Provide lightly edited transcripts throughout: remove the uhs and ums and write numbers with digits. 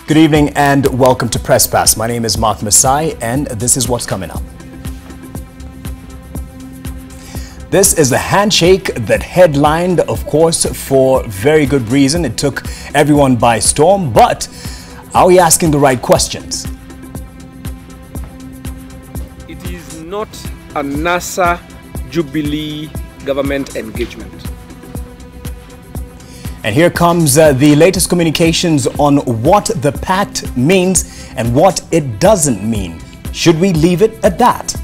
Good evening and welcome to PRESSPASS. My name is Mark Masai and this is what's coming up. This is the handshake that headlined, of course, for very good reason. It took everyone by storm, but are we asking the right questions? It is not a NASA Jubilee government engagement. And here comes the latest communications on what the pact means and what it doesn't mean. Should we leave it at that?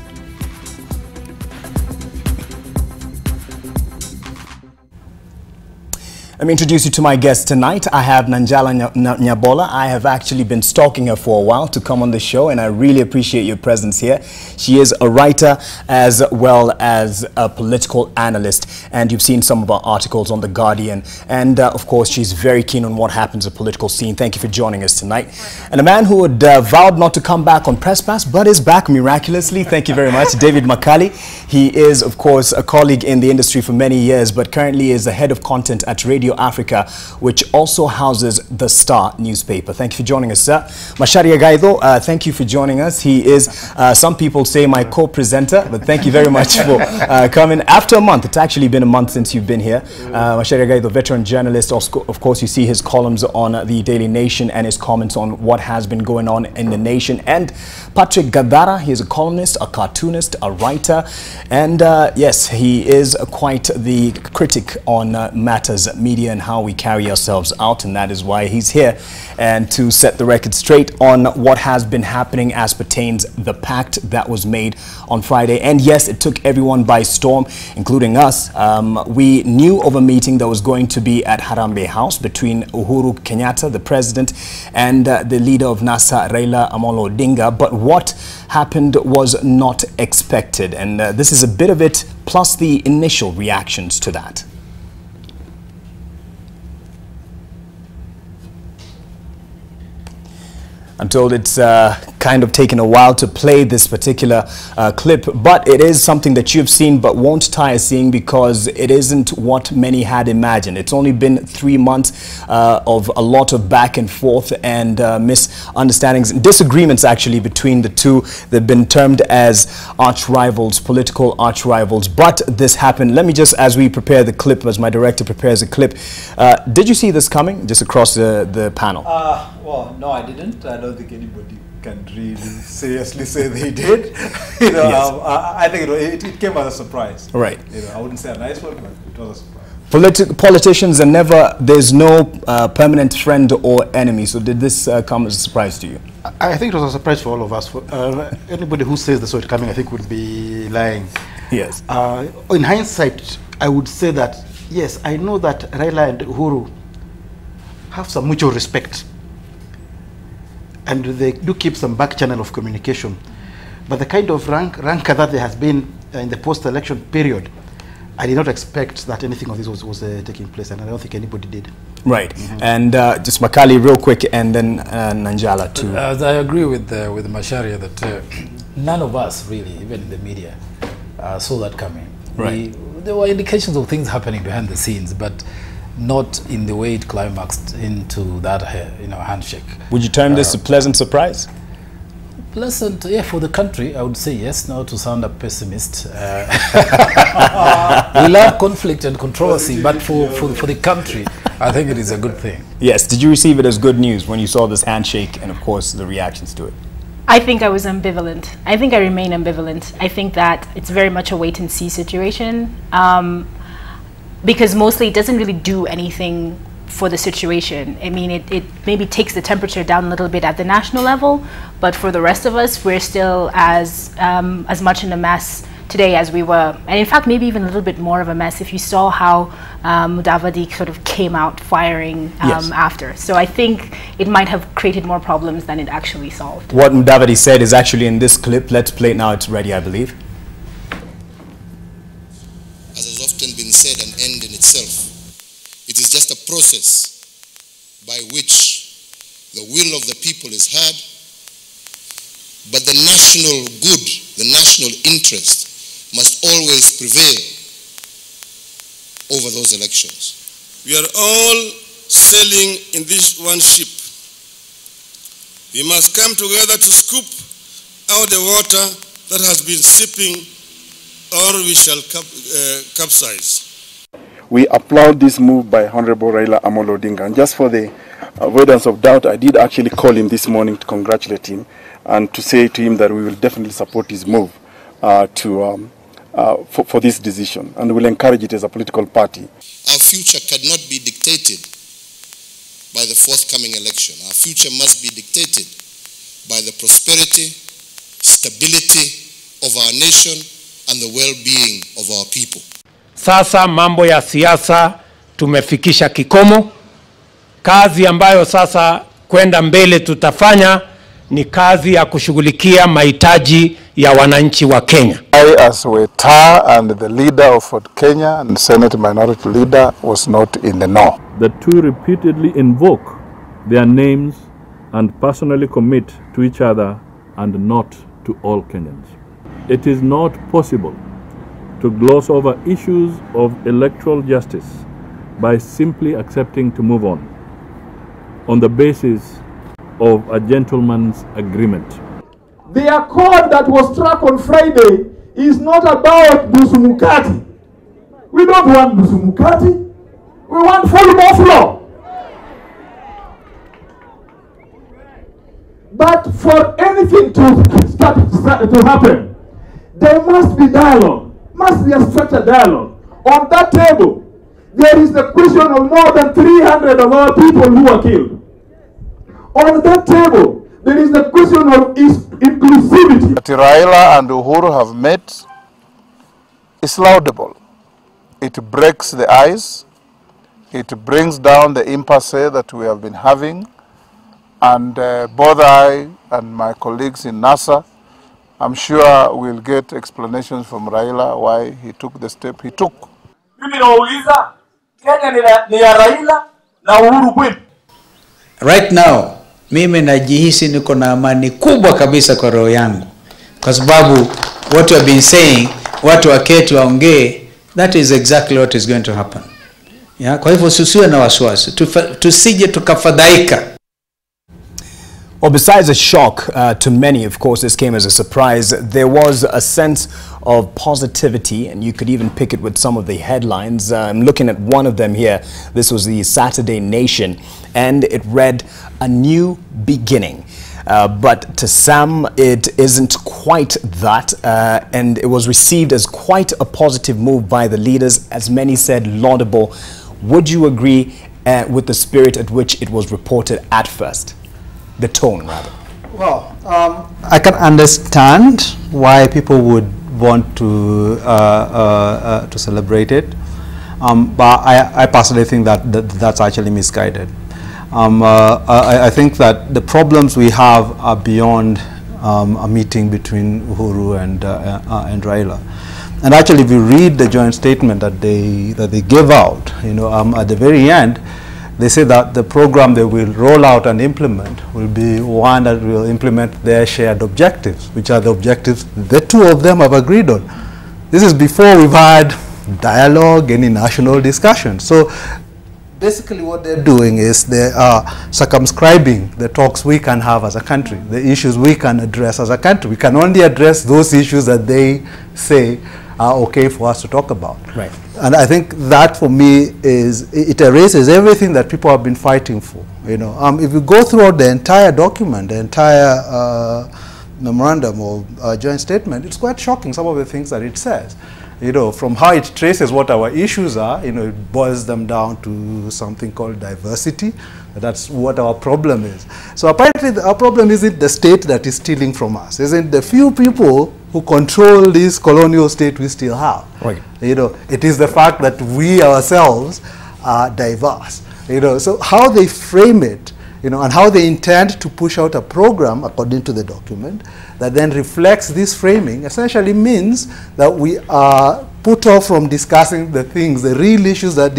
Let me introduce you to my guest tonight. I have Nanjala Nyabola. I have actually been stalking her for a while to come on the show, and I really appreciate your presence here. She is a writer as well as a political analyst, and you've seen some of our articles on The Guardian. And of course, she's very keen on what happens in the political scene. Thank you for joining us tonight. And a man who had vowed not to come back on PRESSPASS, but is back miraculously. Thank you very much, David Makali. He is, of course, a colleague in the industry for many years, but currently is the head of content at Radio Africa, which also houses the Star newspaper. Thank you for joining us, sir. Masharia Gaido, thank you for joining us. He is, some people say, my co-presenter, but thank you very much for coming. After a month, it's actually been a month since you've been here. Masharia Gaido, veteran journalist, of course, you see his columns on the Daily Nation and his comments on what has been going on in the nation. And Patrick Gadara, he is a columnist, a cartoonist, a writer, and yes, he is quite the critic on matters media and how we carry ourselves out, and that is why he's here and to set the record straight on what has been happening as pertains the pact that was made on Friday. And yes, it took everyone by storm, including us. We knew of a meeting that was going to be at Harambee House between Uhuru Kenyatta, the president, and the leader of NASA, Raila Amolo Odinga, but what happened was not expected, and this is a bit of it plus the initial reactions to that. I'm told it's kind of taken a while to play this particular clip, but it is something that you've seen but won't tire seeing because it isn't what many had imagined. It's only been 3 months of a lot of back and forth and misunderstandings, disagreements actually between the two. They've been termed as arch rivals, political arch rivals, but this happened. Let me just, as we prepare the clip, as my director prepares a clip, did you see this coming just across the panel? Well, no, I didn't. I don't think anybody can really seriously say they did. You know, yes. I think it came as a surprise. Right. You know, I wouldn't say a nice one, but it was a surprise. Politicians are never, there's no permanent friend or enemy. So did this come as a surprise to you? I think it was a surprise for all of us. For, anybody who says they saw it coming, I think would be lying. Yes. In hindsight, I would say that, yes, I know that Raila and Uhuru have some mutual respect. And they do keep some back channel of communication. But the kind of rancor that there has been in the post-election period, I did not expect that anything of this was taking place, and I don't think anybody did. Right. Mm-hmm. And just Makali real quick, and then Nanjala too. I agree with Masharia that none of us really, even in the media, saw that coming. Right. There were indications of things happening behind the scenes, but not in the way it climaxed into that, handshake. Would you term this a pleasant surprise? Pleasant, yeah, for the country, I would say yes. Now to sound a pessimist, we love conflict and controversy, but for the country, I think it is a good thing. Yes. Did you receive it as good news when you saw this handshake and, of course, the reactions to it? I think I was ambivalent. I think I remain ambivalent. I think that it's very much a wait-and-see situation. Because mostly it doesn't really do anything for the situation. I mean, it maybe takes the temperature down a little bit at the national level, but for the rest of us, we're still as much in a mess today as we were. And in fact, maybe even a little bit more of a mess if you saw how Mudavadi sort of came out firing yes. after. So I think it might have created more problems than it actually solved. What Mudavadi said is actually in this clip. Let's play it now. It's ready, I believe. As has often been said, an end in itself. It is just a process by which the will of the people is heard, but the national good, the national interest must always prevail over those elections. We are all sailing in this one ship, We must come together to scoop out the water that has been sipping, or we shall capsize. We applaud this move by Honorable Raila Amolo Odinga. And just for the avoidance of doubt, I did actually call him this morning to congratulate him and to say to him that we will definitely support his move for this decision, and we'll encourage it as a political party. Our future cannot be dictated by the forthcoming election. Our future must be dictated by the prosperity, stability of our nation and the well-being of our people. Sasa mambo ya siasa tumefikisha kikomo. Kazi ambayo sasa kwenda mbele tutafanya ni kazi ya kushughulikia mahitaji ya wananchi wa Kenya. I, as Weta and the leader of Fort Kenya and Senate Minority Leader, was not in the know. The two repeatedly invoke their names and personally commit to each other and not to all Kenyans. It is not possible to gloss over issues of electoral justice by simply accepting to move on the basis of a gentleman's agreement. The accord that was struck on Friday is not about Busumukati. We don't want Busumukati. We want full Buffalo. But for anything to start to happen, there must be dialogue, must be a structured dialogue. On that table, there is the question of more than 300 of our people who are killed. On that table, there is the question of inclusivity. That Raila and Uhuru have met is laudable. It breaks the ice. It brings down the impasse that we have been having. And both I and my colleagues in NASA, I'm sure we'll get explanations from Raila why he took the step he took. Right now, mimi najihisi niko na amani kubwa kabisa kwa roho yangu. Kwa sababu what you have been saying, watu waketi waongee, that is exactly what is going to happen. Yeah, kwa hivyo tusiwe na wasiwasi, tusije tukafadhaika. Well, besides a shock to many, of course, this came as a surprise, there was a sense of positivity, and you could even pick it with some of the headlines. I'm looking at one of them here. This was the Saturday Nation, and it read, "A new beginning." But to some, it isn't quite that, and it was received as quite a positive move by the leaders, as many said laudable. Would you agree with the spirit at which it was reported at first? The tone, rather. Well, I can understand why people would want to celebrate it, but I personally think that's actually misguided. I think that the problems we have are beyond a meeting between Uhuru and Raila. And actually, if you read the joint statement that they gave out, at the very end, they say that the program they will roll out and implement will be one that will implement their shared objectives, which are the objectives the two of them have agreed on. This is before we've had dialogue, any national discussion. So basically what they're doing is they are circumscribing the talks we can have as a country, the issues we can address as a country. We can only address those issues that they say are okay for us to talk about. Right. And I think that for me it erases everything that people have been fighting for. If you go throughout the entire document, the entire memorandum or joint statement, it's quite shocking, some of the things that it says. From how it traces what our issues are, it boils them down to something called diversity. That's what our problem is. So apparently our problem isn't the state that is stealing from us, isn't the few people who control this colonial state we still have. Right. It is the fact that we ourselves are diverse. So how they frame it, and how they intend to push out a program according to the document that then reflects this framing essentially means that we are put off from discussing the things, the real issues that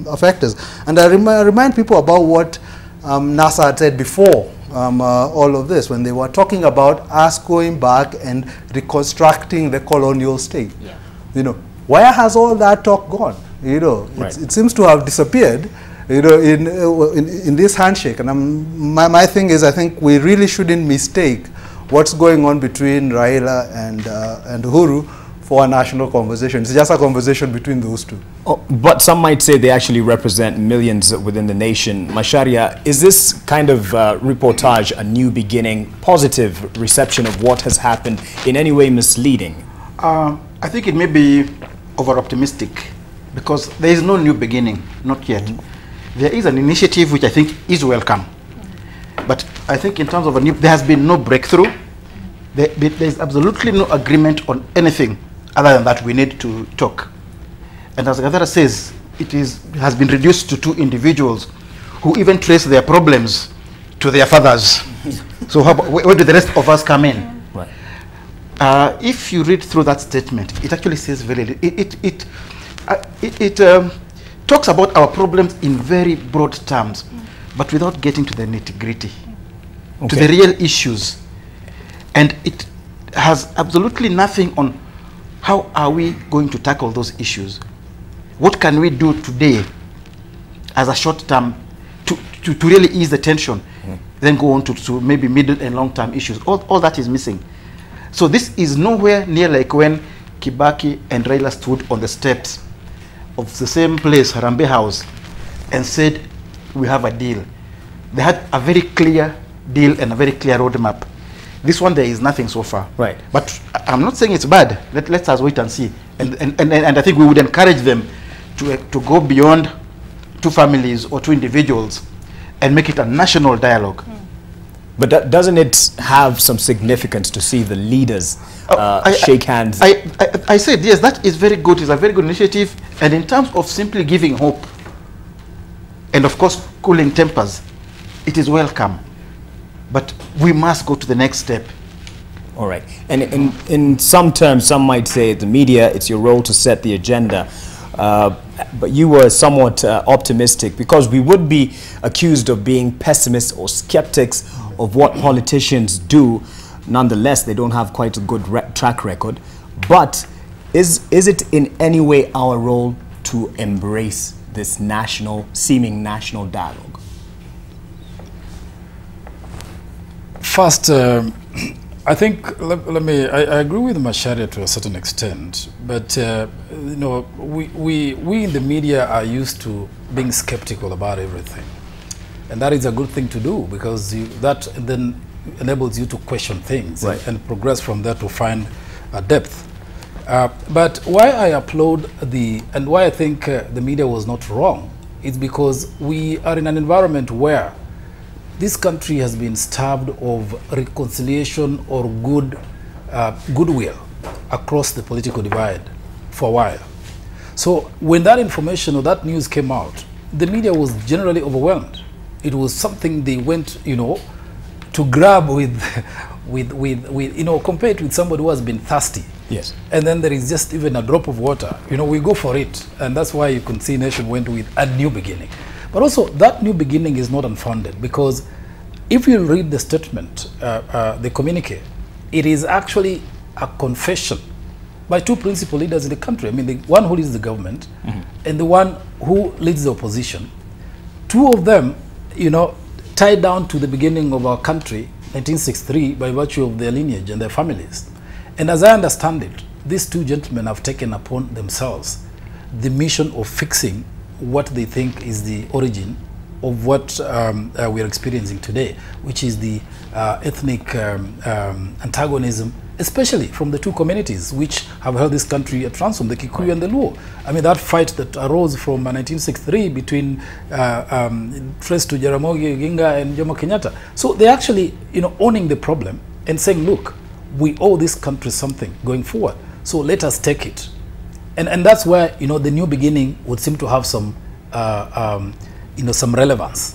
affect us. And I remind people about what NASA had said before all of this, when they were talking about us going back and reconstructing the colonial state. Yeah. Where has all that talk gone? It seems to have disappeared. you know, in this handshake. And my thing is, I think we really shouldn't mistake what's going on between Raila and Uhuru for a national conversation. It's just a conversation between those two. Oh, but some might say they actually represent millions within the nation. Macharia, is this kind of reportage a new beginning, positive reception of what has happened, in any way misleading? I think it may be over-optimistic because there is no new beginning, not yet. There is an initiative which I think is welcome. But I think in terms of there has been no breakthrough. There is absolutely no agreement on anything other than that we need to talk. And as Gathara says, it has been reduced to two individuals who even trace their problems to their fathers. So where do the rest of us come in? Right. If you read through that statement, it actually says very it talks about our problems in very broad terms, but without getting to the nitty-gritty, to the real issues. And it has absolutely nothing on how are we going to tackle those issues. What can we do today as a short term to really ease the tension, then go on to maybe middle and long term issues. All that is missing. So this is nowhere near like when Kibaki and Raila stood on the steps of the same place, Harambee House, and said, we have a deal. They had a very clear deal and a very clear roadmap. This one, there is nothing so far. Right. But I'm not saying it's bad. Let us wait and see. And I think we would encourage them to go beyond two families or two individuals and make it a national dialogue. But doesn't it have some significance to see the leaders shake hands? I said, yes, that is very good. It's a very good initiative. And in terms of simply giving hope and, of course, cooling tempers, it is welcome. But we must go to the next step. All right. And in some terms, some might say the media, it's your role to set the agenda. But you were somewhat optimistic because we would be accused of being pessimists or skeptics of what politicians do. Nonetheless, they don't have quite a good track record. But is it in any way our role to embrace this seeming national dialogue? First, I think I agree with Macharia to a certain extent, but you know, we in the media are used to being skeptical about everything, and that is a good thing to do because that then enables you to question things and progress from there to find a depth. But why I applaud and why I think the media was not wrong is because we are in an environment where this country has been starved of reconciliation or goodwill across the political divide for a while. So when that information or that news came out, the media was generally overwhelmed. It was something they went, you know, to grab with you know, compared with somebody who has been thirsty. Yes. And then there is just even a drop of water. You know, we go for it. And that's why you can see Nation went with a new beginning. But also, that new beginning is not unfounded because if you read the statement, the communique, it is actually a confession by two principal leaders in the country. I mean, the one who leads the government and the one who leads the opposition. Two of them, you know, tied down to the beginning of our country, 1963, by virtue of their lineage and their families. And as I understand it, these two gentlemen have taken upon themselves the mission of fixing what they think is the origin of what we are experiencing today, which is the ethnic antagonism, especially from the two communities which have held this country at ransom, the Kikuyu and the Luo. I mean, that fight that arose from 1963 between Trace to Jaramogi Oginga and Jomo Kenyatta. So they're actually, you know, owning the problem and saying, look, we owe this country something going forward, so let us take it. And that's where, you know, the new beginning would seem to have some, you know, some relevance.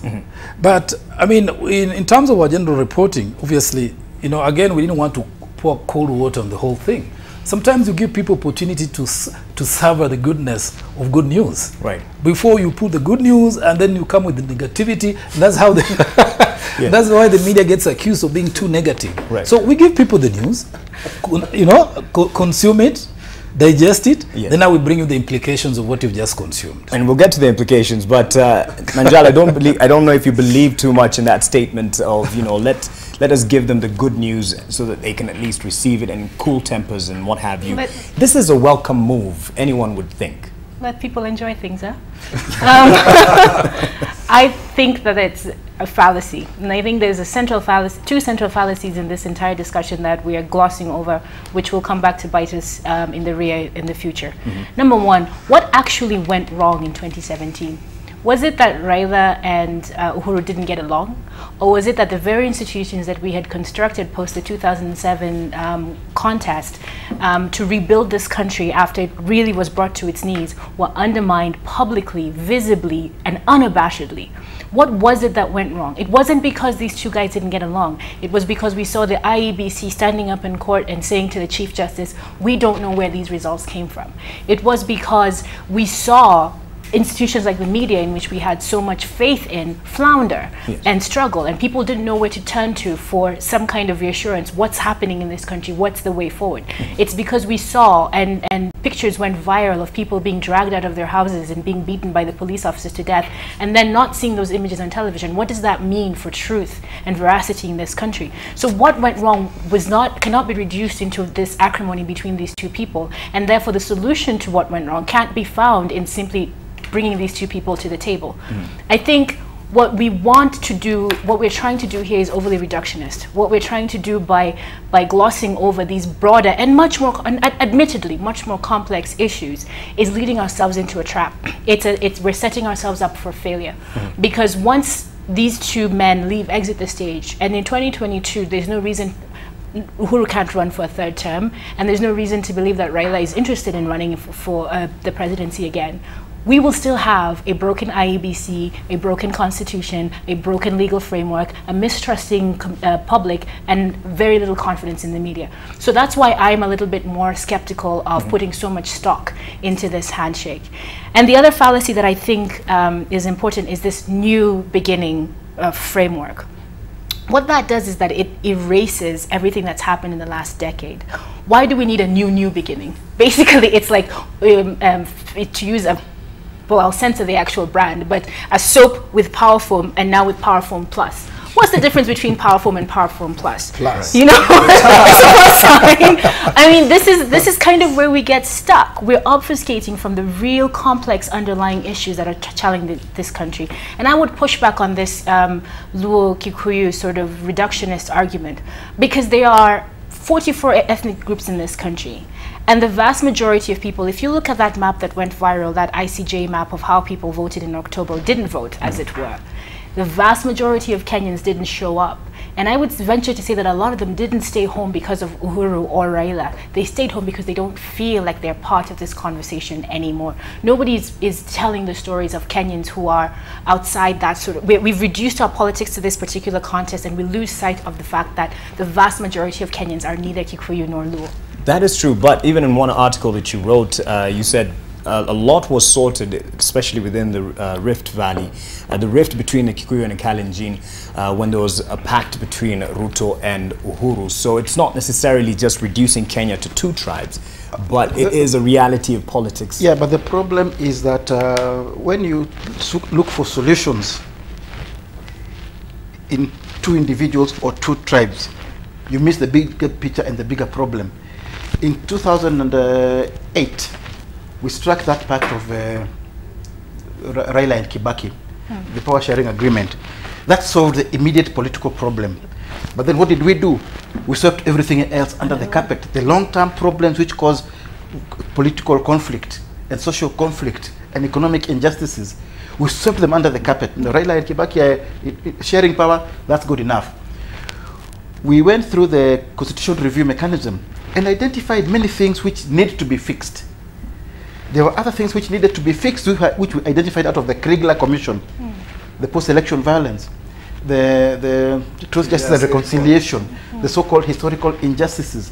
But, I mean, in terms of our general reporting, obviously, you know, again, we didn't want to pour cold water on the whole thing. Sometimes you give people opportunity to savor the goodness of good news. Right. Before you put the good news and then you come with the negativity. That's how they that's why the media gets accused of being too negative. Right. So we give people the news, you know, consume it, digest it, Yes. then I will bring you the implications of what you've just consumed. And we'll get to the implications, but Nanjala, I don't know if you believe too much in that statement of, you know, let us give them the good news so that they can at least receive it and cool tempers and what have you. But this is a welcome move, anyone would think. Let people enjoy things, huh? I think that it's a fallacy, and I think there's a central fallacy, two central fallacies in this entire discussion that we are glossing over, which will come back to bite us in the rear in the future. Number one, what actually went wrong in 2017? Was it that Raila and Uhuru didn't get along? Or was it that the very institutions that we had constructed post the 2007 contest to rebuild this country after it really was brought to its knees were undermined publicly, visibly, and unabashedly? What was it that went wrong? It wasn't because these two guys didn't get along. It was because we saw the IEBC standing up in court and saying to the Chief Justice, we don't know where these results came from. It was because we saw institutions like the media, in which we had so much faith in, flounder and struggle, and people didn't know where to turn to for some kind of reassurance. What's happening in this country? What's the way forward? It's because we saw, and pictures went viral of people being dragged out of their houses and being beaten by the police officers to death, and then not seeing those images on television. What does that mean for truth and veracity in this country? So what went wrong cannot be reduced into this acrimony between these two people, and therefore the solution to what went wrong can't be found in simply bringing these two people to the table. I think what we want to do, what we're trying to do here is overly reductionist. What we're trying to do by glossing over these broader and much more, admittedly, much more complex issues is leading ourselves into a trap. We're setting ourselves up for failure. Because once these two men exit the stage, and in 2022, there's no reason Uhuru can't run for a third term, and there's no reason to believe that Raila is interested in running for the presidency again. We will still have a broken IEBC, a broken constitution, a broken legal framework, a mistrusting public, and very little confidence in the media. So that's why I'm a little bit more skeptical of putting so much stock into this handshake. And the other fallacy that I think is important is this new beginning framework. What that does is that it erases everything that's happened in the last decade. Why do we need a new beginning? Basically, it's like, to use a, well, I'll censor the actual brand, but a soap with Power Foam and now with Power Foam Plus. What's the difference between Power Foam and Power Foam Plus? You know, I mean, this is kind of where we get stuck. We're obfuscating from the real complex underlying issues that are challenging this country. And I would push back on this Luo Kikuyu sort of reductionist argument, because there are 44 ethnic groups in this country. And the vast majority of people, if you look at that map that went viral, that ICJ map of how people voted in October, didn't vote, as it were. The vast majority of Kenyans didn't show up. And I would venture to say that a lot of them didn't stay home because of Uhuru or Raila. They stayed home because they don't feel like they're part of this conversation anymore. Nobody is telling the stories of Kenyans who are outside that sort of... We've reduced our politics to this particular contest, and we lose sight of the fact that the vast majority of Kenyans are neither Kikuyu nor Luo. That is true, but even in one article that you wrote, you said a lot was sorted, especially within the Rift Valley, the rift between the Kikuyu and the Kalenjin, when there was a pact between Ruto and Uhuru. So it's not necessarily just reducing Kenya to two tribes, but it is a reality of politics. Yeah, but the problem is that when you look for solutions in two individuals or two tribes, you miss the bigger picture and the bigger problem. In 2008, we struck that part of Raila and Kibaki, the power sharing agreement. That solved the immediate political problem. But then what did we do? We swept everything else under the carpet. The long-term problems which cause political conflict and social conflict and economic injustices, we swept them under the carpet. The Raila and Kibaki sharing power, that's good enough. We went through the constitutional review mechanism and identified many things which need to be fixed. There were other things which needed to be fixed, which we identified out of the Kriegler Commission, the post-election violence, the truth, justice, and reconciliation, the so-called historical injustices.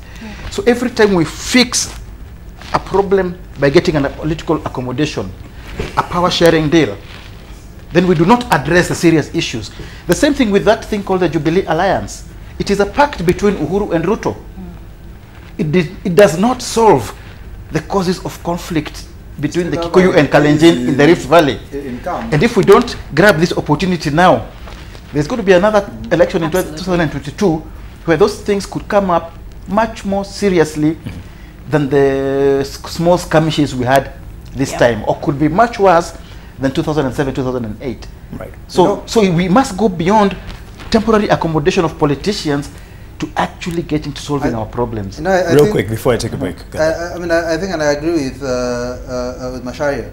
So every time we fix a problem by getting a political accommodation, a power-sharing deal, then we do not address the serious issues. The same thing with that thing called the Jubilee Alliance. It is a pact between Uhuru and Ruto. It does not solve the causes of conflict between the Kikuyu and Kalenjin in the Rift Valley. And if we don't grab this opportunity now, there's going to be another election in 2022 where those things could come up much more seriously than the small skirmishes we had this time, or could be much worse than 2007, 2008. Right. So, so we must go beyond temporary accommodation of politicians to actually get into solving our problems. Real quick, before I take a break. I think, and I agree with Masai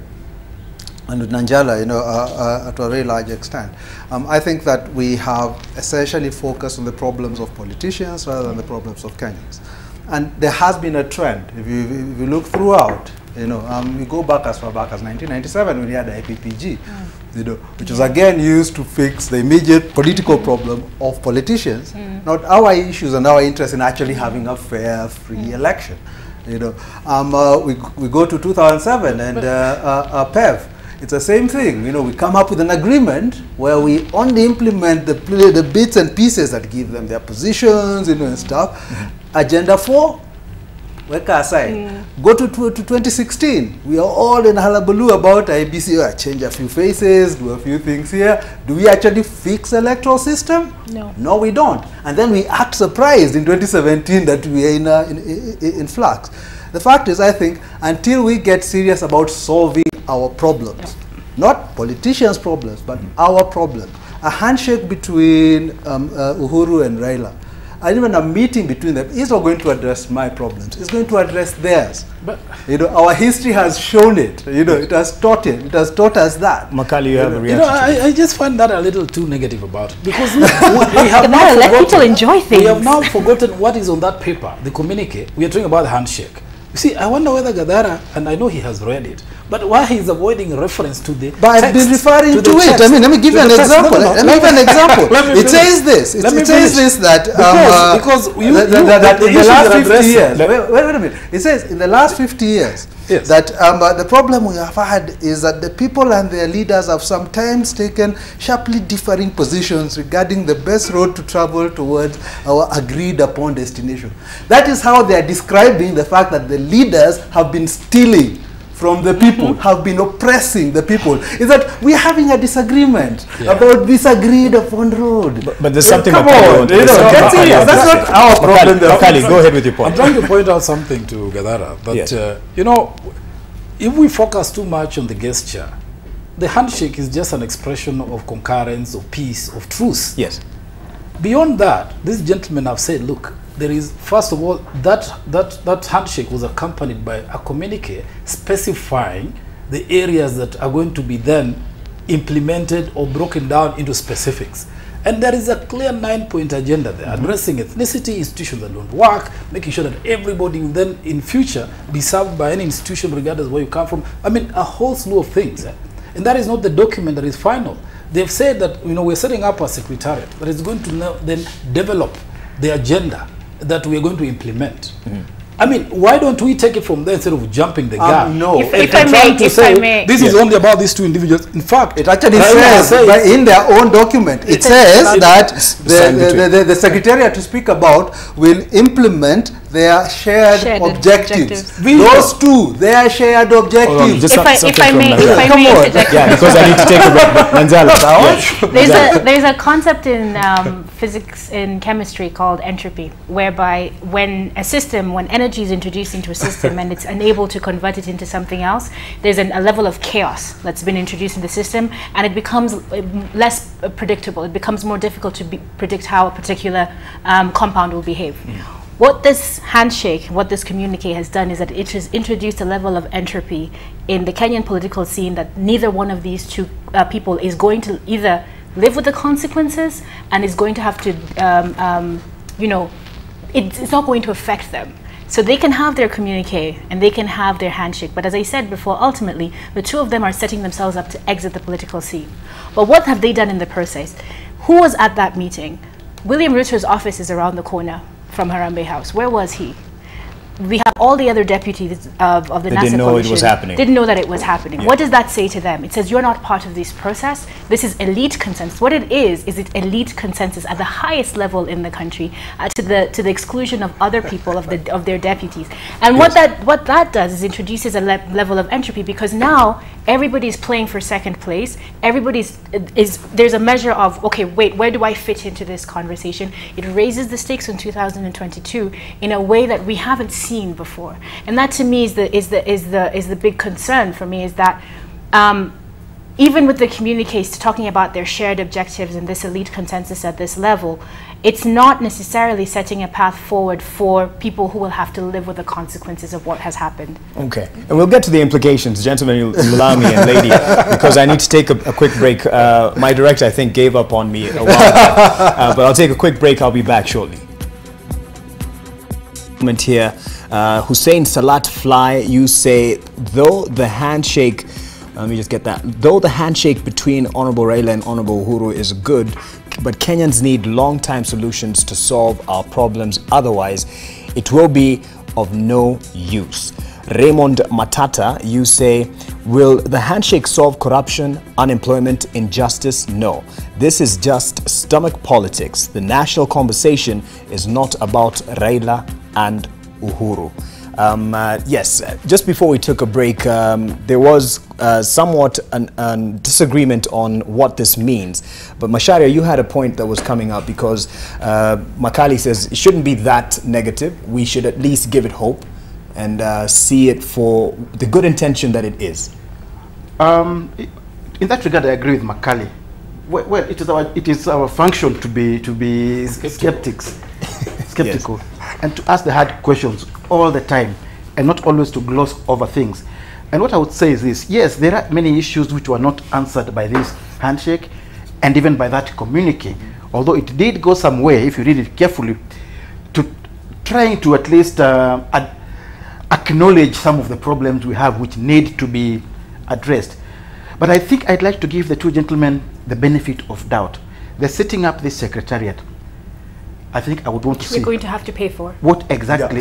and with Nanjala, to a very large extent. I think that we have essentially focused on the problems of politicians rather than the problems of Kenyans. And there has been a trend, if you look throughout, we go back as far back as 1997 when we had the IPPG, which was again used to fix the immediate political problem of politicians, not our issues and our interest in actually having a fair, free election. We go to 2007 and PEV. It's the same thing. We come up with an agreement where we only implement the bits and pieces that give them their positions, and stuff. Agenda 4, weka aside. Go to 2016. We are all in hullabaloo about IBC. Change a few faces, do a few things here. Do we actually fix the electoral system? No. No, we don't. And then we act surprised in 2017 that we are in flux. The fact is, I think, until we get serious about solving our problems, not politicians' problems, but our problems, a handshake between Uhuru and Raila, and even a meeting between them is not going to address my problems. It's going to address theirs. But our history has shown it. It has taught it. It has taught us that. Makali, you have a reaction. I just find that a little too negative about it, because we have now let people enjoy things. We have now forgotten what is on that paper, the communique. We are talking about the handshake. You see, I wonder whether Gadara, and I know he has read it, but why he's avoiding reference to the But I've been referring to it. I mean, let me give you an example. Let me give an example. It says this. It says this that because in the last 50 years. Wait a minute. It says in the last 50 years that the problem we have had is that the people and their leaders have sometimes taken sharply differing positions regarding the best road to travel towards our agreed upon destination. That is how they are describing the fact that the leaders have been stealing from the people, have been oppressing the people, is that we're having a disagreement about this agreed upon road. But there's something Come on, get serious. That's not our problem. Makali, go ahead with your point. I'm trying to point out something to Gadara, that if we focus too much on the gesture, the handshake is just an expression of concurrence, of peace, of truce. Yes. Beyond that, these gentlemen have said, look, there is, first of all, that handshake was accompanied by a communique specifying the areas that are going to be then implemented or broken down into specifics. And there is a clear 9-point agenda there, addressing ethnicity, institutions that don't work, making sure that everybody will then in future be served by any institution regardless of where you come from. I mean, a whole slew of things. And that is not the document that is final. They've said that, we're setting up a secretariat that is going to now then develop the agenda that we are going to implement. I mean, why don't we take it from there instead of jumping the gap? No. If I may. This is only about these two individuals. In fact, it actually says, in their own document, it says that the secretariat to speak about will implement their shared objectives. Those two, their shared objectives. If I may yeah, because I need to take a break. Nanjala. There's a concept in physics, in chemistry called entropy, whereby when energy is introduced into a system and it's unable to convert it into something else, there's a level of chaos that's been introduced in the system, and it becomes less predictable. It becomes more difficult to predict how a particular compound will behave. What this handshake, what this communique has done is that it has introduced a level of entropy in the Kenyan political scene that neither one of these two people is going to either live with the consequences and is going to have to, it's not going to affect them. So they can have their communique and they can have their handshake. But as I said before, ultimately, the two of them are setting themselves up to exit the political scene. But what have they done in the process? Who was at that meeting? William Ruto's office is around the corner from Harambee House. Where was he? we have all the other deputies of the NASA didn't know coalition it was happening. didn't know that it was happening. Yeah. What does that say to them? It says you're not part of this process. This is elite consensus. What it is it elite consensus at the highest level in the country, to the exclusion of other people, of their deputies. And what that does is introduces a level of entropy, because now everybody's playing for second place. There's a measure of, okay, wait, where do I fit into this conversation? It raises the stakes in 2022 in a way that we haven't seen before, and that to me is the big concern for me, is that even with the communiques talking about their shared objectives and this elite consensus at this level, it's not necessarily setting a path forward for people who will have to live with the consequences of what has happened. Okay, and we'll get to the implications, gentlemen, you'll allow me, and lady, because I need to take a quick break. My director, I think, gave up on me a while back, but I'll take a quick break. I'll be back shortly. Here, Hussein Salat Fly, you say, though the handshake, let me just get that, though the handshake between Honorable Raila and Honorable Uhuru is good, but Kenyans need long-time solutions to solve our problems, otherwise it will be of no use. Raymond Matata, you say, will the handshake solve corruption, unemployment, injustice? No. This is just stomach politics. The national conversation is not about Raila and Uhuru. Yes, just before we took a break, there was somewhat a disagreement on what this means. But Macharia, you had a point that was coming up, because Makali says it shouldn't be that negative. We should at least give it hope and see it for the good intention that it is. In that regard, I agree with Makali. Well, it is our function to be skeptical, yes, and to ask the hard questions all the time, and not always to gloss over things. And what I would say is this: yes, there are many issues which were not answered by this handshake, and even by that communique. Although it did go some way, if you read it carefully, to trying to at least acknowledge some of the problems we have which need to be addressed. But I think I'd like to give the two gentlemen the benefit of doubt. They're setting up this secretariat. I think I would want to see. We're going to have to pay for. What exactly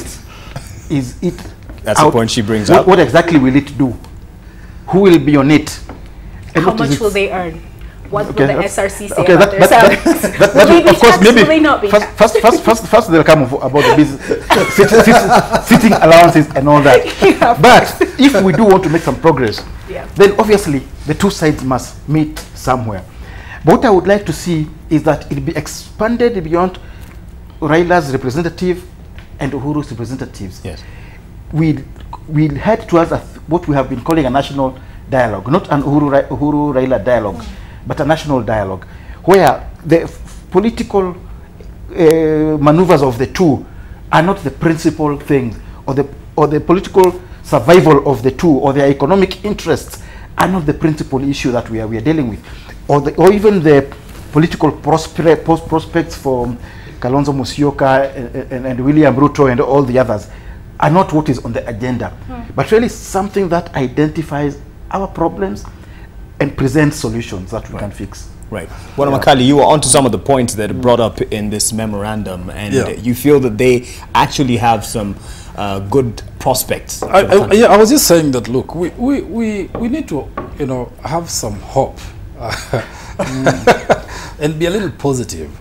is it? That's the point she brings up. What exactly will it do? Who will be on it? And how much will they earn? What will the SRC say about their salaries? Will they be taxed? Will they not be taxed? First they'll come about the business, sitting allowances and all that. Yeah, but if we do want to make some progress, yeah, then obviously the two sides must meet somewhere. But what I would like to see is that it be expanded beyond Raila's representative and Uhuru's representatives. Yes. We'll head towards what we have been calling a national dialogue, not an Uhuru-Raila dialogue, but a national dialogue, where the political maneuvers of the two are not the principal thing, or the political survival of the two, or their economic interests are not the principal issue that we are dealing with, or even the political prospects for Kalonzo Musyoka and William Ruto and all the others are not what is on the agenda, but really something that identifies our problems and presents solutions that we can fix. Right. Well, Makali, you were onto some of the points that are brought up in this memorandum, and you feel that they actually have some good prospects. I was just saying that, look, we need to, have some hope and be a little positive.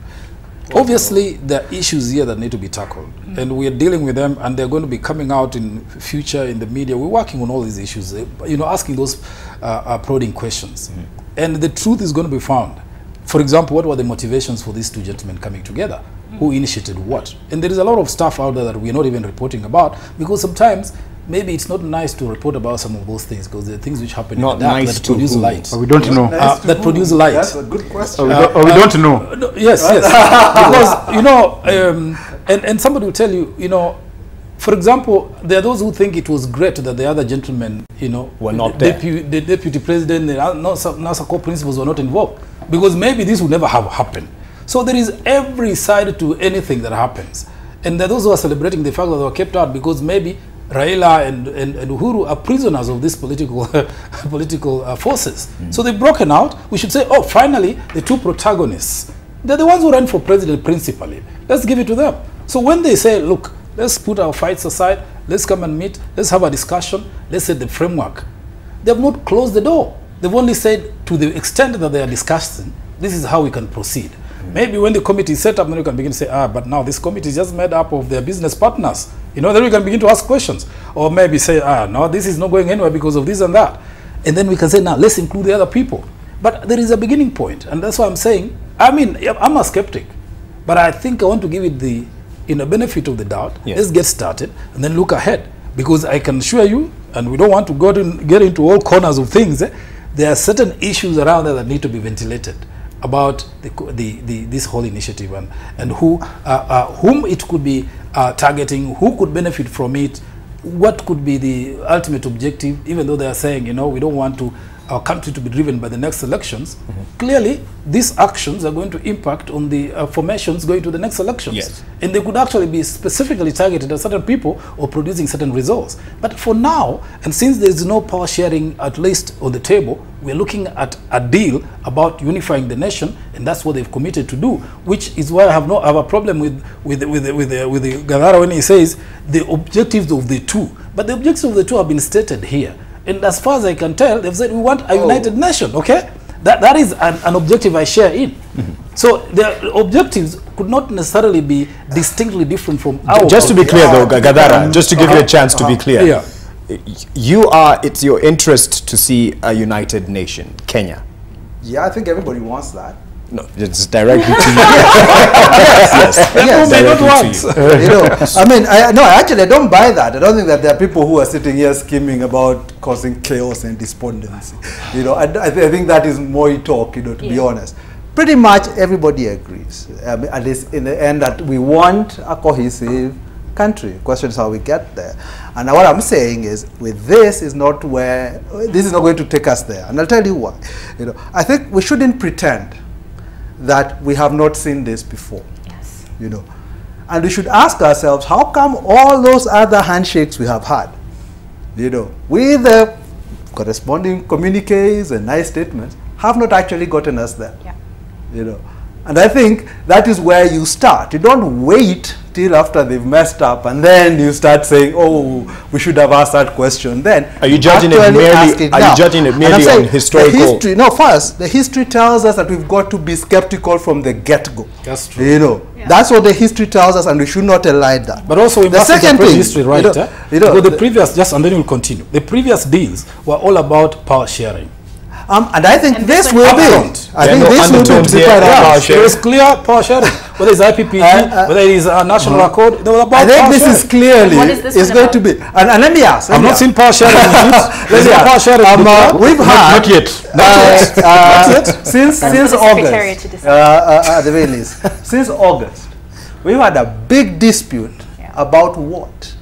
Obviously, there are issues here that need to be tackled, and we are dealing with them, and they're going to be coming out in future in the media. We're working on all these issues, asking those prodding questions, and the truth is going to be found. For example, what were the motivations for these two gentlemen coming together? Who initiated what? And there is a lot of stuff out there that we're not even reporting about, because sometimes maybe it's not nice to report about some of those things, because there are things which happen in the dark that produce light. We don't know. That produce light. That's a good question. We don't know. Yes. Because, and somebody will tell you, for example, there are those who think it was great that the other gentlemen, were not there. The deputy president, the NASA core principals were not involved, because maybe this would never have happened. So there is every side to anything that happens. And there are those who are celebrating the fact that they were kept out because maybe Raila and Uhuru are prisoners of these political forces. So they've broken out. We should say, oh, finally, the two protagonists, they're the ones who ran for president principally. Let's give it to them. So when they say, look, let's put our fights aside let's come and meet, let's have a discussion, let's set the framework. They have not closed the door. They've only said, to the extent that they are discussing, this is how we can proceed. Maybe when the committee is set up, then we can begin to say, but now this committee is just made up of their business partners. You know, then we can begin to ask questions. Or maybe say, no, this is not going anywhere because of this and that. And then we can say, now, let's include the other people. But there is a beginning point, and that's why I'm saying, I mean, I'm a skeptic, but I think I want to give it the benefit of the doubt. Yes. Let's get started, and then look ahead. Because I can assure you, and we don't want to get into all corners of things, there are certain issues around there that need to be ventilated about this whole initiative and whom it could be targeting, who could benefit from it, what could be the ultimate objective, even though they are saying, you know, we don't want our country to be driven by the next elections. Clearly, these actions are going to impact on the formations going to the next elections. Yes. And they could actually be specifically targeted at certain people or producing certain results. But for now, and since there is no power sharing, at least on the table, we're looking at a deal about unifying the nation, and that's what they've committed to do, which is why I have a problem with the Gadara when he says the objectives of the two. But the objectives of the two have been stated here. And as far as I can tell, they've said we want a united nation, okay? That is an objective I share in. So the objectives could not necessarily be distinctly different from our. Just to be clear though, Gadara, just to give you a chance to be clear. Yeah. It's your interest to see a united nation, Kenya. Yeah, I think everybody wants that. No, it's directly to you. Yes, you know, I mean, actually, I don't buy that. I don't think that there are people who are sitting here scheming about causing chaos and despondency. You know, I think that is more talk, you know, to be honest. Pretty much everybody agrees, at least in the end, that we want a cohesive country. The question is how we get there. And what I'm saying is, with this is not going to take us there. And I'll tell you why. You know, I think we shouldn't pretend that we have not seen this before. Yes. You know, and we should ask ourselves, how come all those other handshakes we have had, you know, with the corresponding communiques and nice statements, have not actually gotten us there. Yeah. You know, and I think that is where you start. You don't wait till after they've messed up and then you start saying, oh, we should have asked that question then. Are you judging it merely on historical? History, no, first, the history tells us that we've got to be skeptical from the get-go. That's true. You know, that's what the history tells us, and we should not elide that. But also we must interpret history right. You know, the previous, and then we'll continue. The previous deals were all about power sharing. And I think this will be. I think this will be quite harsh. There is clear power sharing. Whether it's IPPG, whether it is a national accord, I think this is clearly is going to be. And let me ask. I've not seen power sharing. Power sharing. We've had not yet. Since August. At the very least, since August, we've had a big dispute about what?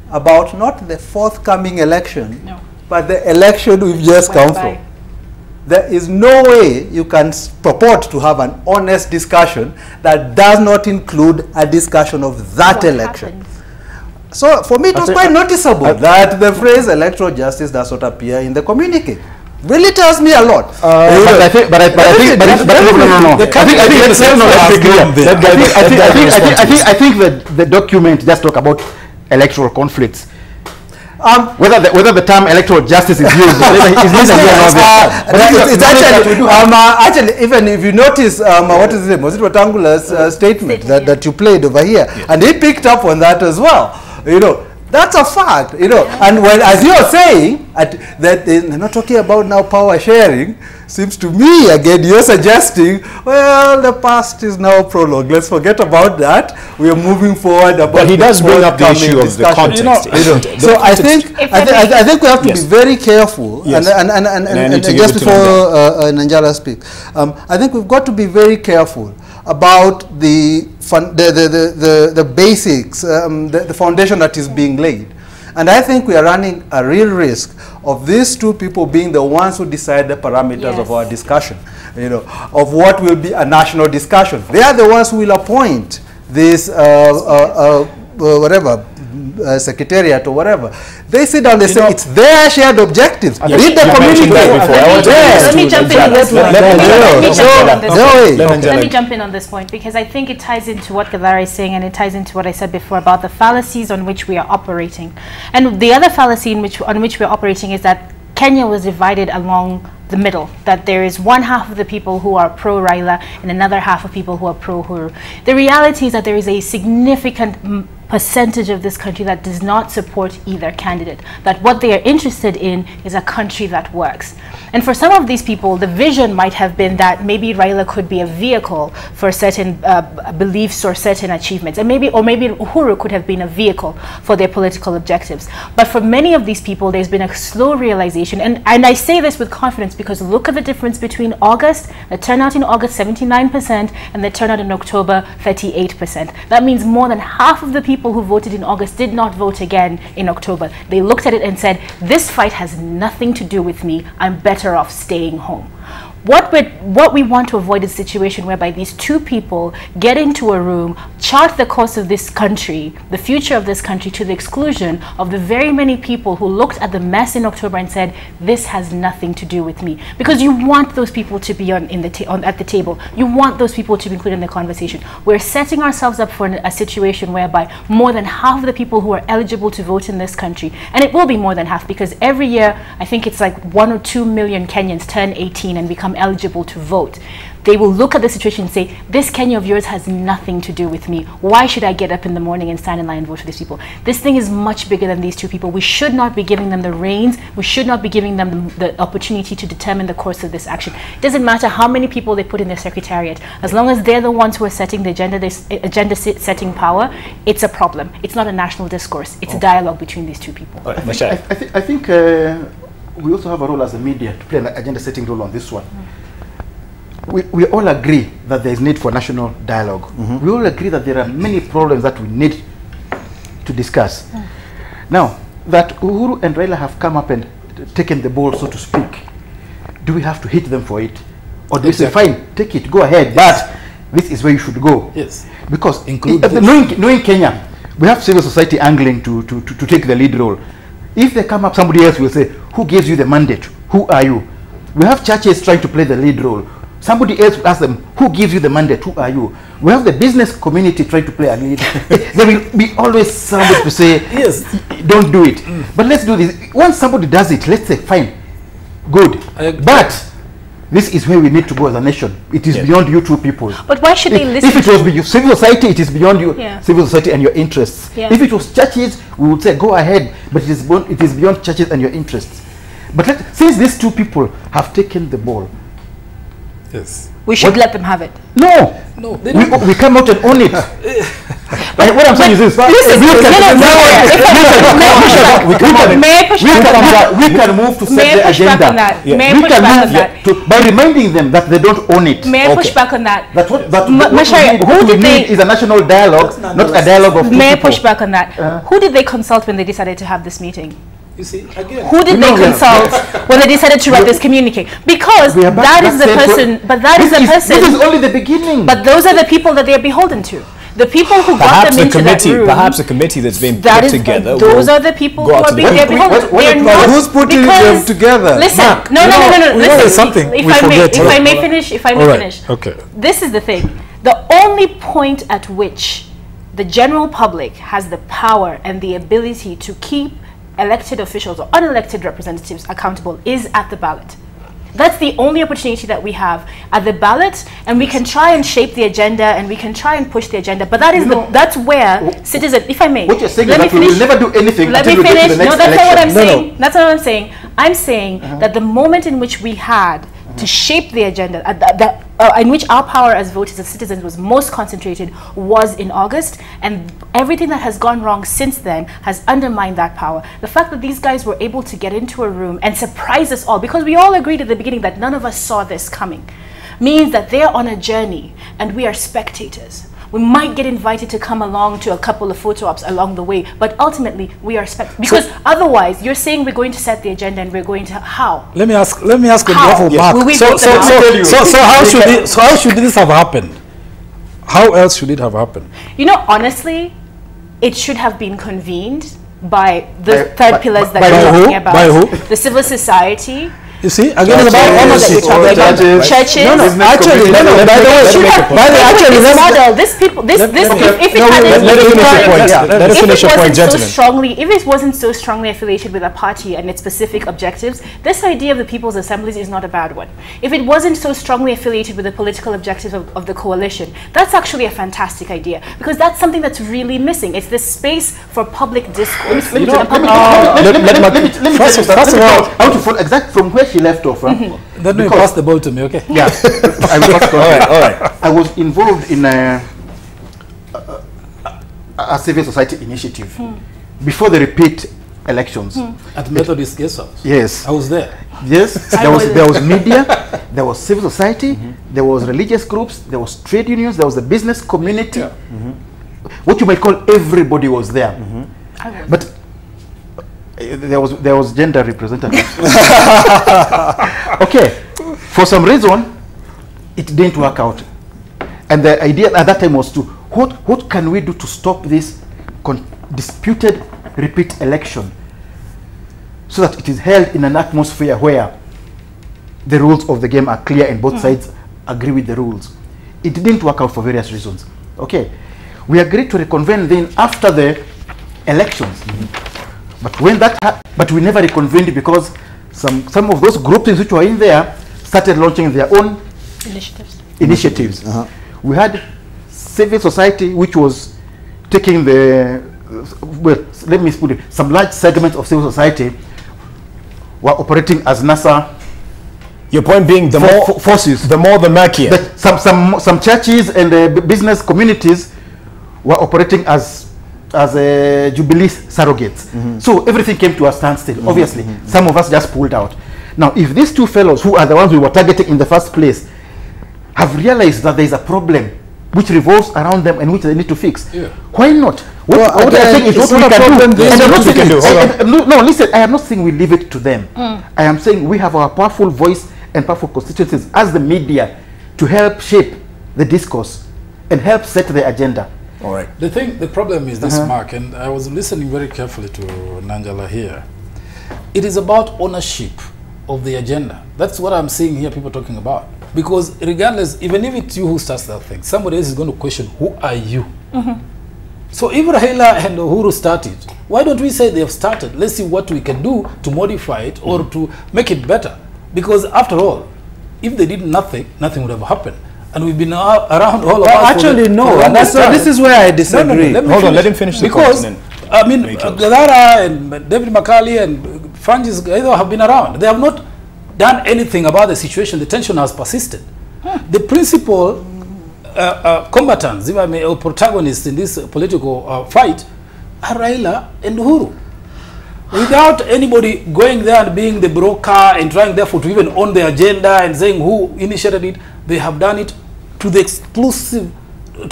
About not the forthcoming election, but the election we've just come from. There is no way you can purport to have an honest discussion that does not include a discussion of that election. So for me, it was quite noticeable that the phrase electoral justice does not appear in the communique. Really tells me a lot. I think the document just talk about electoral conflicts. Whether the term electoral justice is used is neither here nor there. Actually, even if you notice, what is it? Was it Watangula's statement that you played over here? And he picked up on that as well. You know, that's a fact. You know, and when, as you're saying, that they're not talking about now power sharing, seems to me again you're suggesting, well, the past is now prologue. Let's forget about that. We are moving forward. But he does bring up the issue of the context. So I think we have to be very careful. And just before Nanjala speaks, I think we've got to be very careful about the basics, the foundation that is being laid. And I think we are running a real risk of these two people being the ones who decide the parameters of our discussion, you know, of what will be a national discussion. They are the ones who will appoint these, secretariat or whatever. They sit down, they say it's their shared objectives. Yes, Read the community. Let me jump in on this point. Let me jump in on this point, because I think it ties into what Gadara is saying, and it ties into what I said before about the fallacies on which we are operating. And the other fallacy on which we are operating is that Kenya was divided along the middle, that there is one half of the people who are pro-Raila and another half of people who are pro-Uhuru. The reality is that there is a significant percentage of this country that does not support either candidate, that what they are interested in is a country that works. And for some of these people, the vision might have been that maybe Raila could be a vehicle for certain beliefs or certain achievements, and maybe Uhuru could have been a vehicle for their political objectives. But for many of these people, there's been a slow realization, and I say this with confidence because look at the difference between August, the turnout in August 79%, and the turnout in October 38%. That means more than half of the people who voted in August did not vote again in October. They looked at it and said, this fight has nothing to do with me. I'm better off staying home. What we want to avoid is a situation whereby these two people get into a room, chart the course of this country, the future of this country, to the exclusion of the very many people who looked at the mess in October and said, this has nothing to do with me. Because you want those people to be at the table. You want those people to be included in the conversation. We're setting ourselves up for a situation whereby more than half of the people who are eligible to vote in this country, and it will be more than half, because every year, I think it's like 1 or 2 million Kenyans turn 18 and become eligible to vote. They will look at the situation and say, this Kenya of yours has nothing to do with me. Why should I get up in the morning and stand in line and vote for these people? This thing is much bigger than these two people. We should not be giving them the reins. We should not be giving them the opportunity to determine the course of this action. It doesn't matter how many people they put in their secretariat. As long as they're the ones who are setting the agenda-setting power, it's a problem. It's not a national discourse. It's a dialogue between these two people. I think we also have a role as a media to play an agenda-setting role on this one. We all agree that there is need for national dialogue. We all agree that there are many problems that we need to discuss. Now, that Uhuru and Raila have come up and taken the ball, so to speak, do we have to hit them for it? Or do we say, fine, take it, go ahead, but this is where you should go? Yes. Because knowing Kenya, we have civil society angling to take the lead role. If they come up, somebody else will say, who gives you the mandate? Who are you? We have churches trying to play the lead role. Somebody else will ask them, who gives you the mandate? Who are you? We have the business community trying to play a lead. There will be always somebody to say, yes, don't do it. But let's do this. Once somebody does it, let's say, fine, good. But this is where we need to go as a nation. It is beyond you two people. But why should they listen? If it was civil society, it is beyond you, civil society and your interests. If it was churches, we would say, go ahead, but it is beyond churches and your interests. But since these two people have taken the ball, yes, we should let them have it. No, we come out and own it. What I'm saying is this: we can move to set the agenda. We can move by reminding them that they don't own it. May I push back on that? What we need is a national dialogue, not a dialogue of two people. May I push back on that? Who did they consult when they decided to have this meeting? You see, again, who did they consult when they decided to write this communique? Because that is the person, This is only the beginning. But those are the people that they are beholden to. The people who got them into that room. Perhaps a committee that's been put together. Those are the people who are being beholden to. Who's putting them together? Listen, no. Listen, if I may finish. Okay. This is the thing. The only point at which the general public has the power and the ability to keep elected officials or unelected representatives accountable is at the ballot. That's the only opportunity that we have at the ballot, and we can try and shape the agenda and we can try and push the agenda. But that is that's where citizens, if I may, what you're saying is that we will never do anything. Let me finish. No, that's not what I'm saying. That's not what I'm saying. I'm saying that the moment in which we had to shape the agenda, in which our power as voters and citizens was most concentrated, was in August, and everything that has gone wrong since then has undermined that power. The fact that these guys were able to get into a room and surprise us all, because we all agreed at the beginning that none of us saw this coming, means that they're on a journey and we are spectators. We might get invited to come along to a couple of photo ops along the way, but ultimately we are because otherwise you're saying we're going to set the agenda and we're going to how? Let me ask on behalf of Mark. So how should this have happened? How else should it have happened? You know, honestly, it should have been convened by the third pillars that you're talking about. By who? The civil society. You see, again, it's about ownership. Churches. No, actually, by the way, if it wasn't so strongly affiliated with a party and its specific objectives, this idea of the People's Assemblies is not a bad one. If it wasn't so strongly affiliated with the political objectives of the coalition, that's actually a fantastic idea, because that's something that's really missing. It's this space for public discourse. Let me first of all, I want to follow exactly from where she left off. Let me pass the ball to me, okay? Yeah. All right. I was involved in a civil society initiative before the repeat elections. At Methodist Guest House? Yes. I was there. Yes. There was media, there was civil society, there was religious groups, there was trade unions, there was the business community. What you might call everybody was there. But there was gender representative. Okay, for some reason it didn't work out, and the idea at that time was to what can we do to stop this disputed repeat election, so that it is held in an atmosphere where the rules of the game are clear and both sides agree with the rules. It didn't work out for various reasons. Okay, we agreed to reconvene then after the elections. But when but we never reconvened because some of those groups which were in there started launching their own initiatives. We had civil society which was taking let me put it, some large segments of civil society were operating as NASA. Your point being the more forces, the more the merkier. Some churches and business communities were operating as Jubilee surrogates. So everything came to a standstill. Obviously, some of us just pulled out. Now, if these two fellows, who are the ones we were targeting in the first place, have realized that there is a problem which revolves around them and which they need to fix, why not? What I'm saying is what we can do. No, listen, I am not saying we leave it to them. I am saying we have our powerful voice and powerful constituencies as the media to help shape the discourse and help set the agenda. All right. The problem is this, Mark, and I was listening very carefully to Nanjala here. It is about ownership of the agenda. That's what I'm seeing here, people talking about. Because regardless, even if it's you who starts that thing, somebody else is going to question, who are you? So if Raila and Uhuru started, why don't we say they have started? Let's see what we can do to modify it or to make it better. Because after all, if they did nothing, nothing would have happened. And we've been around all of us. Actually, no. And this is where I disagree. Hold on, let him finish the because, I mean, Gadara and David Makali and Francis have been around. They have not done anything about the situation. The tension has persisted. The principal combatants, if I may, or protagonists in this political fight are Raila and Uhuru. Without anybody going there and being the broker and trying therefore to even own the agenda and saying who initiated it, they have done it to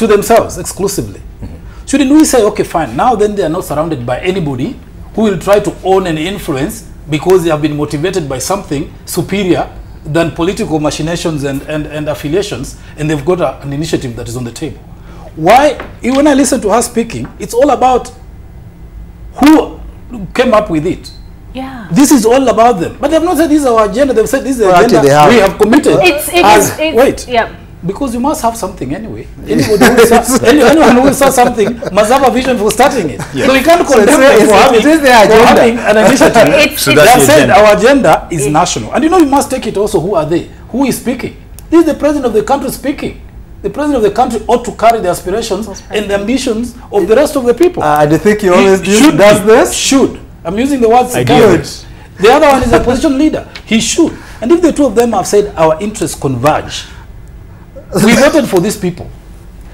themselves exclusively. Shouldn't we say, okay, fine, now then they are not surrounded by anybody who will try to own and influence because they have been motivated by something superior than political machinations and affiliations, and they've got an initiative that is on the table. Why, when I listen to her speaking, it's all about who came up with it. Yeah. This is all about them. But they have not said this is our agenda. They've said this is the agenda we have committed. Wait. Yeah. Because you must have something anyway. Anyone who saw something must have a vision for starting it. Yeah. So we can't condemn them for having an initiative. They have said our agenda is national. And you know, you must take it also, who are they? Who is speaking? This is the president of the country speaking. The president of the country ought to carry the aspirations and the ambitions of the rest of the people. I think he always does this. Should. I'm using the words carried. The other one is a opposition leader. He should. And if the two of them have said our interests converge, we voted for these people.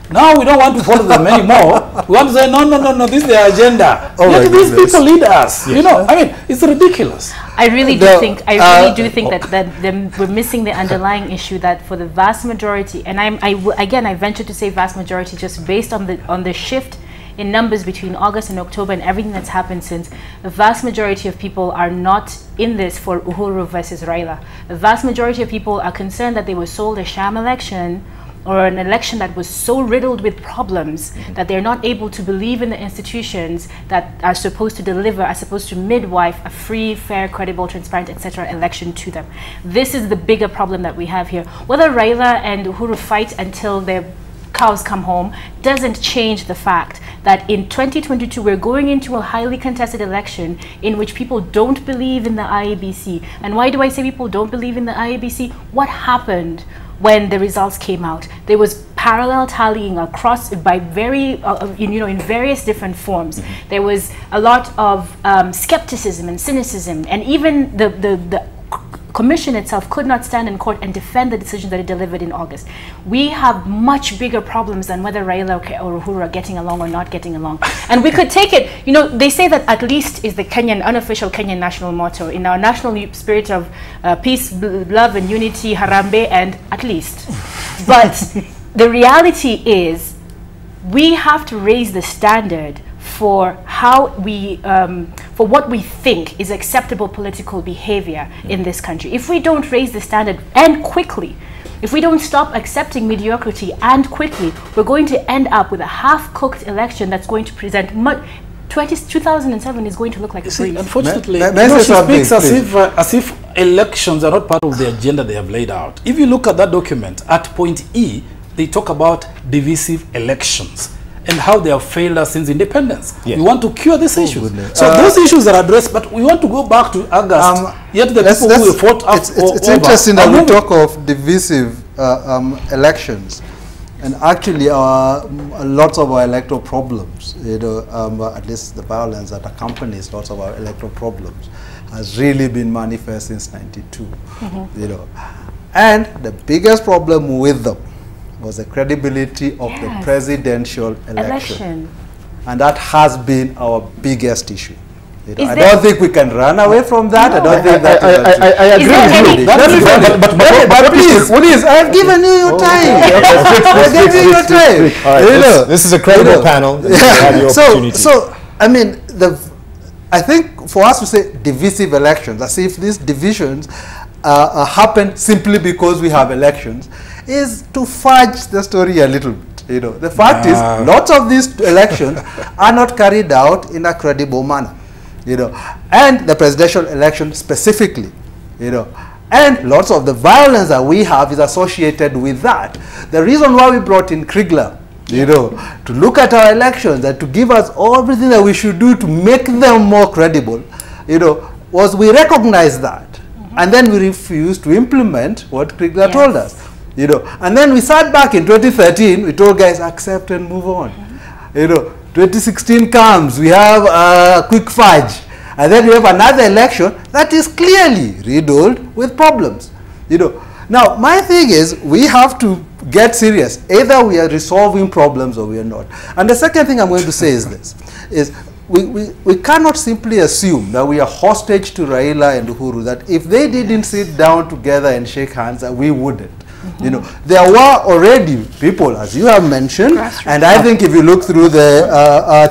Now we don't want to follow them anymore. We want to say, no, this is their agenda. Let these people lead us. Yes. You know, I mean, it's ridiculous. I really do think that we're missing the underlying issue that for the vast majority, and I venture to say vast majority just based on the shift in numbers between August and October and everything that's happened since, the vast majority of people are not in this for Uhuru versus Raila. The vast majority of people are concerned that they were sold a sham election or an election that was so riddled with problems that they're not able to believe in the institutions that are supposed to deliver, are supposed to midwife a free, fair, credible, transparent, etc. election to them. This is the bigger problem that we have here. Whether Raila and Uhuru fight until their cows come home doesn't change the fact that in 2022 we're going into a highly contested election in which people don't believe in the IEBC. And why do I say people don't believe in the IEBC? What happened when the results came out? There was parallel tallying across by in various different forms. There was a lot of skepticism and cynicism, and even the Commission itself could not stand in court and defend the decision that it delivered in August. We have much bigger problems than whether Raila or Uhuru are getting along or not getting along. And we could take it, they say that at least is the unofficial Kenyan national motto. In our national spirit of peace, love and unity, Harambe and at least. But the reality is we have to raise the standard for how we, for what we think is acceptable political behavior in this country. If we don't raise the standard and quickly, if we don't stop accepting mediocrity and quickly, we're going to end up with a half-cooked election that's going to present 2007 is going to look like a breeze. Unfortunately, she speaks as if elections are not part of the agenda they have laid out. If you look at that document, at point E, they talk about divisive elections and how they have failed us since independence. Yes. We want to cure these issues. So those issues are addressed, but we want to go back to August. Yet the people who fought up it's interesting that we talk of divisive elections, and actually lots of our electoral problems, at least the violence that accompanies lots of our electoral problems, has really been manifest since '92. And the biggest problem with them was the credibility of the presidential election. And that has been our biggest issue. I don't think we can run away from that. No. I don't think that I agree with you. But please, I have given you your time. I gave you your time. This is a credible panel. So, I mean, I think for us to say divisive elections, as if these divisions happen simply because we have elections, is to fudge the story a little bit. The fact is, lots of these elections are not carried out in a credible manner, and the presidential election specifically, and lots of the violence that we have is associated with that. The reason why we brought in Kriegler, to look at our elections and to give us everything that we should do to make them more credible, was we recognized that, and then we refused to implement what Kriegler told us. And then we sat back in 2013, we told guys, accept and move on. 2016 comes, we have a quick fudge. And then we have another election that is clearly riddled with problems. Now, my thing is, we have to get serious. Either we are resolving problems or we are not. And the second thing I'm going to say is this, is we cannot simply assume that we are hostage to Raila and Uhuru, that if they didn't sit down together and shake hands, that we wouldn't. There were already people, as you have mentioned, and I think if you look through the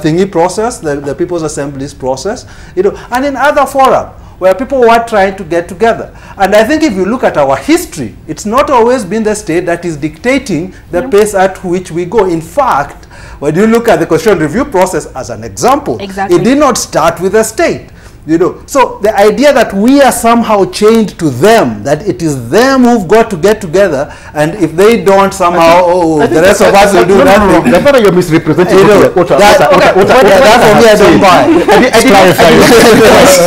thingy process, the People's Assembly's process, and in other fora where people were trying to get together. And I think if you look at our history, it's not always been the state that is dictating the pace at which we go. In fact, when you look at the constitutional review process as an example, it did not start with the state. So the idea that we are somehow chained to them, that it is them who've got to get together, and if they don't somehow, the rest of us will do nothing. The fact you're misrepresenting that for me, I don't buy.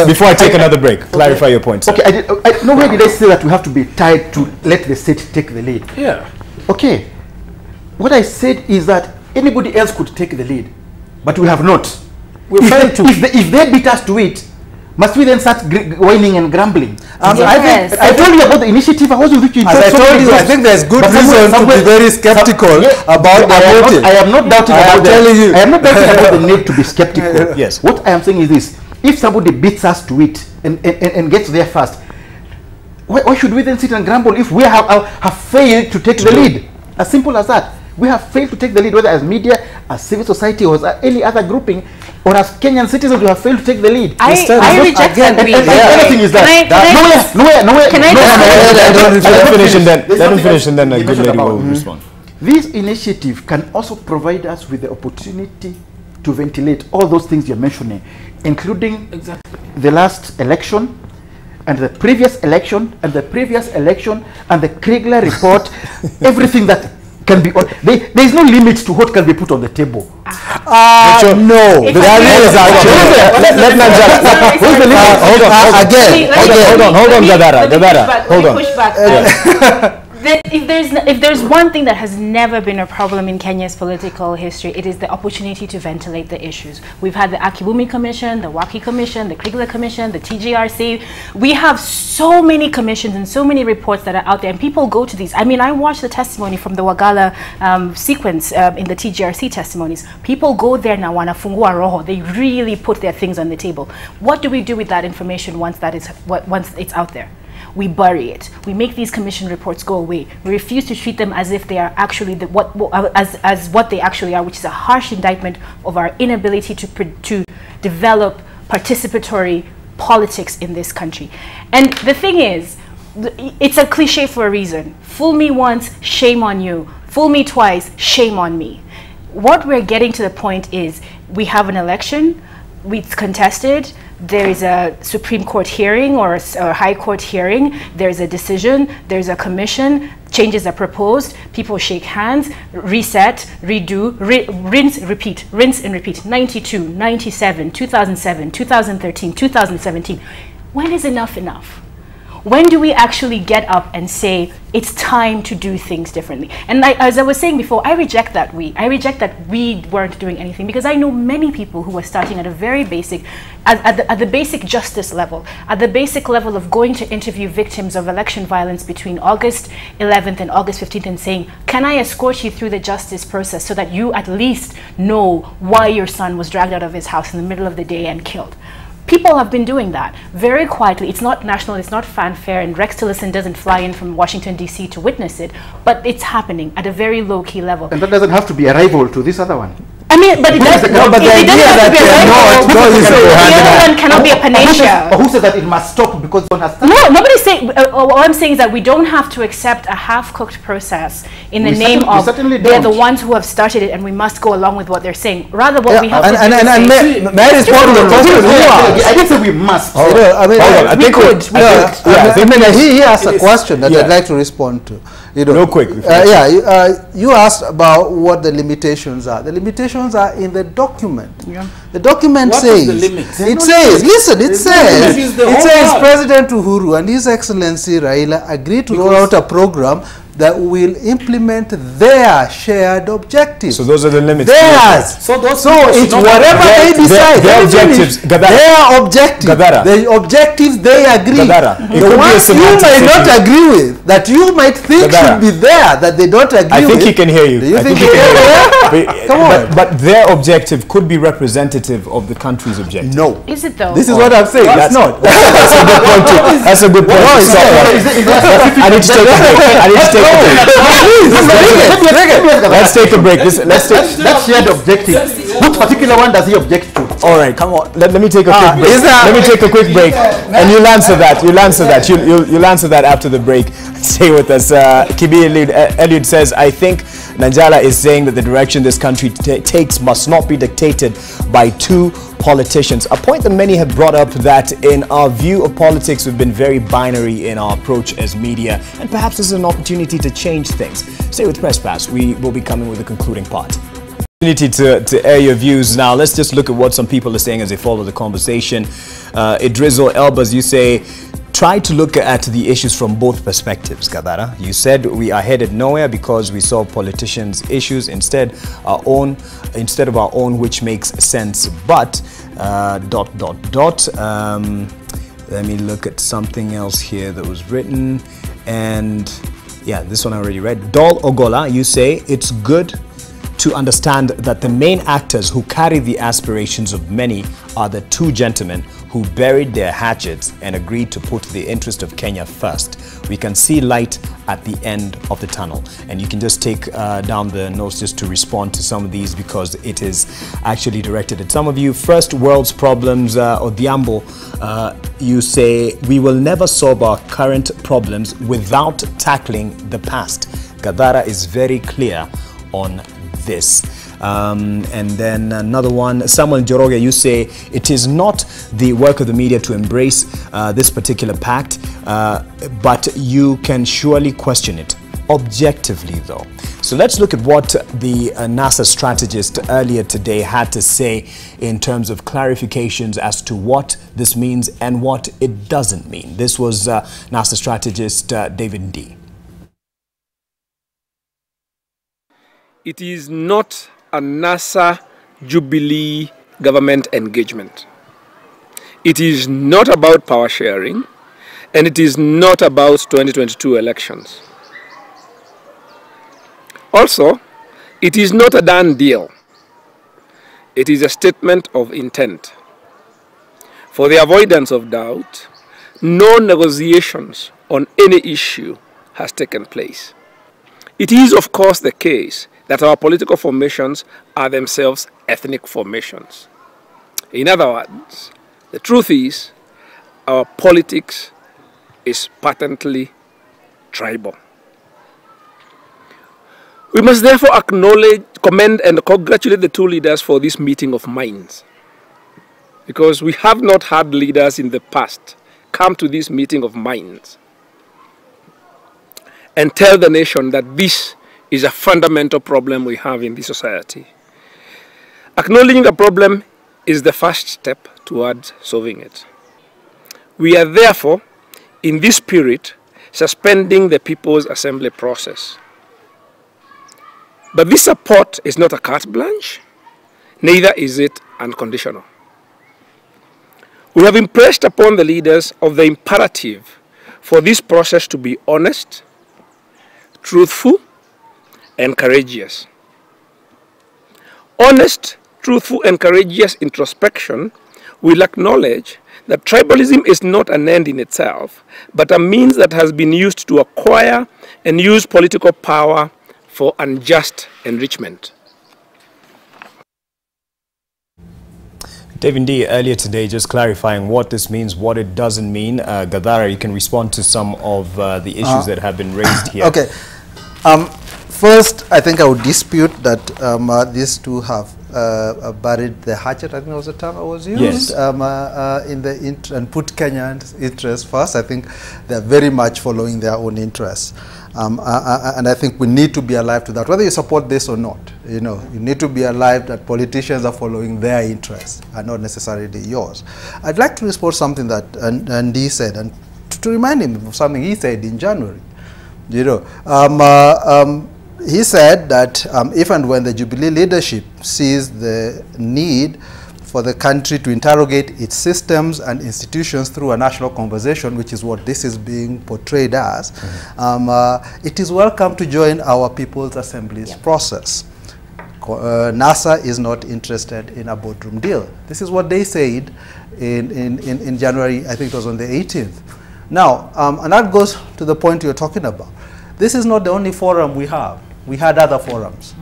Before I take another break, clarify your point, sir. Okay, nowhere did I say that we have to be tied to let the state take the lead. Yeah. Okay. What I said is that anybody else could take the lead, but we have not. If they beat us to it, must we then start whining and grumbling? I told you about the initiative. I was with you. As I told you, I think there's good reason to be very skeptical about the motive. I am not doubting about that. I am not doubting about the need to be skeptical. Yes. What I am saying is this: if somebody beats us to it and gets there first, why should we then sit and grumble if we have failed to take the lead? As simple as that. We have failed to take the lead, whether as media, as civil society, or as any other grouping, or as Kenyan citizens, we have failed to take the lead. I reject that. Anything is that. Nowhere. Let him finish and then a good lady will respond. This initiative can also provide us with the opportunity to ventilate all those things you're mentioning, including the last election, and the previous election, and the previous election, and the Kriegler report, everything that can be on. There is no limit to what can be put on the table. No. Let Nanjala. Who's the limit? Hold on, Gadara. Hold on. Push back. If there's one thing that has never been a problem in Kenya's political history, it is the opportunity to ventilate the issues. We've had the Akibumi Commission, the Waki Commission, the Kriegler Commission, the TGRC. We have so many commissions and so many reports that are out there, and people go to these. I mean, I watched the testimony from the Wagala sequence in the TGRC testimonies. People go there now, wanafungua roho. They really put their things on the table. What do we do with that information once it's out there? We bury it. We make these commission reports go away. We refuse to treat them as if they are actually as what they actually are, which is a harsh indictment of our inability to develop participatory politics in this country. And the thing is, it's a cliche for a reason. Fool me once, shame on you. Fool me twice, shame on me. What we're getting to the point is we have an election, it's contested, there is a Supreme Court hearing or a High Court hearing, there's a decision, there's a commission, changes are proposed, people shake hands, reset, redo, rinse and repeat. 92, 97, 2007, 2013, 2017. When is enough enough? When do we actually get up and say it's time to do things differently? And as I was saying before, I reject that we weren't doing anything, because I know many people who are starting at a very basic, at the basic justice level, at the basic level of going to interview victims of election violence between August 11th and August 15th and saying, can I escort you through the justice process so that you at least know why your son was dragged out of his house in the middle of the day and killed? People have been doing that very quietly. It's not national, it's not fanfare, and Rex Tillerson doesn't fly in from Washington, D.C. to witness it, but it's happening at a very low-key level. And that doesn't have to be a rival to this other one. I mean, but it does. No, but the idea that the other one cannot be a panacea. Who says that it must stop because one has started? No, nobody's saying. All I'm saying is that we don't have to accept a half-cooked process in the name of they're the ones who have started it, and we must go along with what they're saying. Rather, what we have to do is say, may I respond to the question? I didn't say we must. I think he asked a question that I'd like to respond to. Real quick. You asked about what the limitations are. The limitations are in the document. The document says, it says President Uhuru and His Excellency Raila agreed to roll out a program that will implement their shared objectives. So those are the limits. Theirs. So it's whatever they decide. Their objectives. Their objectives. The objectives they agree. The ones you may not agree with, that you might think should be there, that they don't agree with. I think he can hear you. Do you think he can hear you? Come on. But their objective could be representative of the country's objective. No. Is it though? This is what I'm saying. It's not. That's a good point too. That's a good point. I need to take a break. I need to take Let's take a break. That shared objective. Which particular one does he object to? All right, come on. Let me take a quick break. Let me take a quick break, and you'll answer that. You'll answer that after the break. Stay with us. Kibi Eliud says, I think Nanjala is saying that the direction this country takes must not be dictated by two politicians. A point that many have brought up, that in our view of politics, we've been very binary in our approach as media, and perhaps this is an opportunity to change things. Stay with PRESSPASS. We will be coming with the concluding part. Opportunity to air your views. Now let's just look at what some people are saying as they follow the conversation. Idrizo Elbas, you say, try to look at the issues from both perspectives, Gadara. You said we are headed nowhere because we solve politicians' issues instead of our own, which makes sense. But let me look at something else here that was written. And yeah, this one I already read. Dol Ogola, you say it's good to understand that the main actors who carry the aspirations of many are the two gentlemen who buried their hatchets and agreed to put the interest of Kenya first. We can see light at the end of the tunnel. And you can just take down the notes just to respond to some of these, because it is actually directed at some of you. First world's problems, Odiambo, you say, we will never solve our current problems without tackling the past. Gadara is very clear on this. And then another one, Samuel Njoroge, you say it is not the work of the media to embrace this particular pact, but you can surely question it objectively though. So let's look at what the NASA strategist earlier today had to say in terms of clarifications as to what this means and what it doesn't mean. This was NASA strategist David D. It is not a NASA Jubilee government engagement. It is not about power sharing, and it is not about 2022 elections. Also, it is not a done deal. It is a statement of intent. For the avoidance of doubt, no negotiations on any issue has taken place. It is, of course, the case that our political formations are themselves ethnic formations. In other words, the truth is, our politics is patently tribal. We must therefore acknowledge, commend and congratulate the two leaders for this meeting of minds, because we have not had leaders in the past come to this meeting of minds and tell the nation that this is a fundamental problem we have in this society. Acknowledging the problem is the first step towards solving it. We are therefore, in this spirit, suspending the People's Assembly process. But this support is not a carte blanche, neither is it unconditional. We have impressed upon the leaders of the imperative for this process to be honest, truthful, and courageous. Honest, truthful, and courageous introspection will acknowledge that tribalism is not an end in itself, but a means that has been used to acquire and use political power for unjust enrichment. David D, earlier today, just clarifying what this means, what it doesn't mean. Gadara, you can respond to some of the issues that have been raised here. Okay. First, I think I would dispute that these two have buried the hatchet, I think that was the term I was used, yes. And put Kenya's interests first. I think they're very much following their own interests. And I think we need to be alive to that, whether you support this or not. You know, you need to be alive that politicians are following their interests and not necessarily yours. I'd like to respond to something that Andy said, and to remind him of something he said in January. You know, he said that if and when the Jubilee leadership sees the need for the country to interrogate its systems and institutions through a national conversation, which is what this is being portrayed as, it is welcome to join our People's Assembly's process. NASA is not interested in a boardroom deal. This is what they said in January, I think it was on the 18th. Now, and that goes to the point you're talking about. This is not the only forum we have. We had other forums.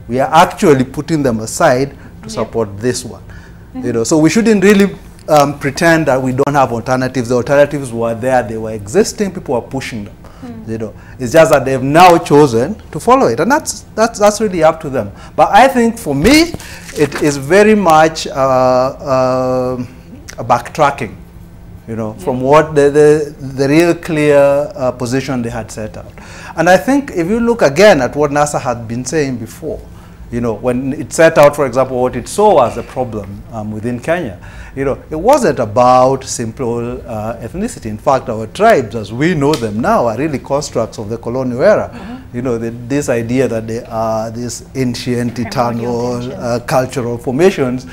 We are actually putting them aside to support this one. You know, so we shouldn't really pretend that we don't have alternatives. The alternatives were there, they were existing, people were pushing them. You know, it's just that they've now chosen to follow it, and that's really up to them. But I think for me, it is very much a backtracking, you know, from what the real clear position they had set out. And I think if you look again at what NASA had been saying before, you know, when it set out, for example, what it saw as a problem within Kenya, you know, it wasn't about simple ethnicity. In fact, our tribes, as we know them now, are really constructs of the colonial era. You know, this idea that they are these ancient, eternal cultural formations,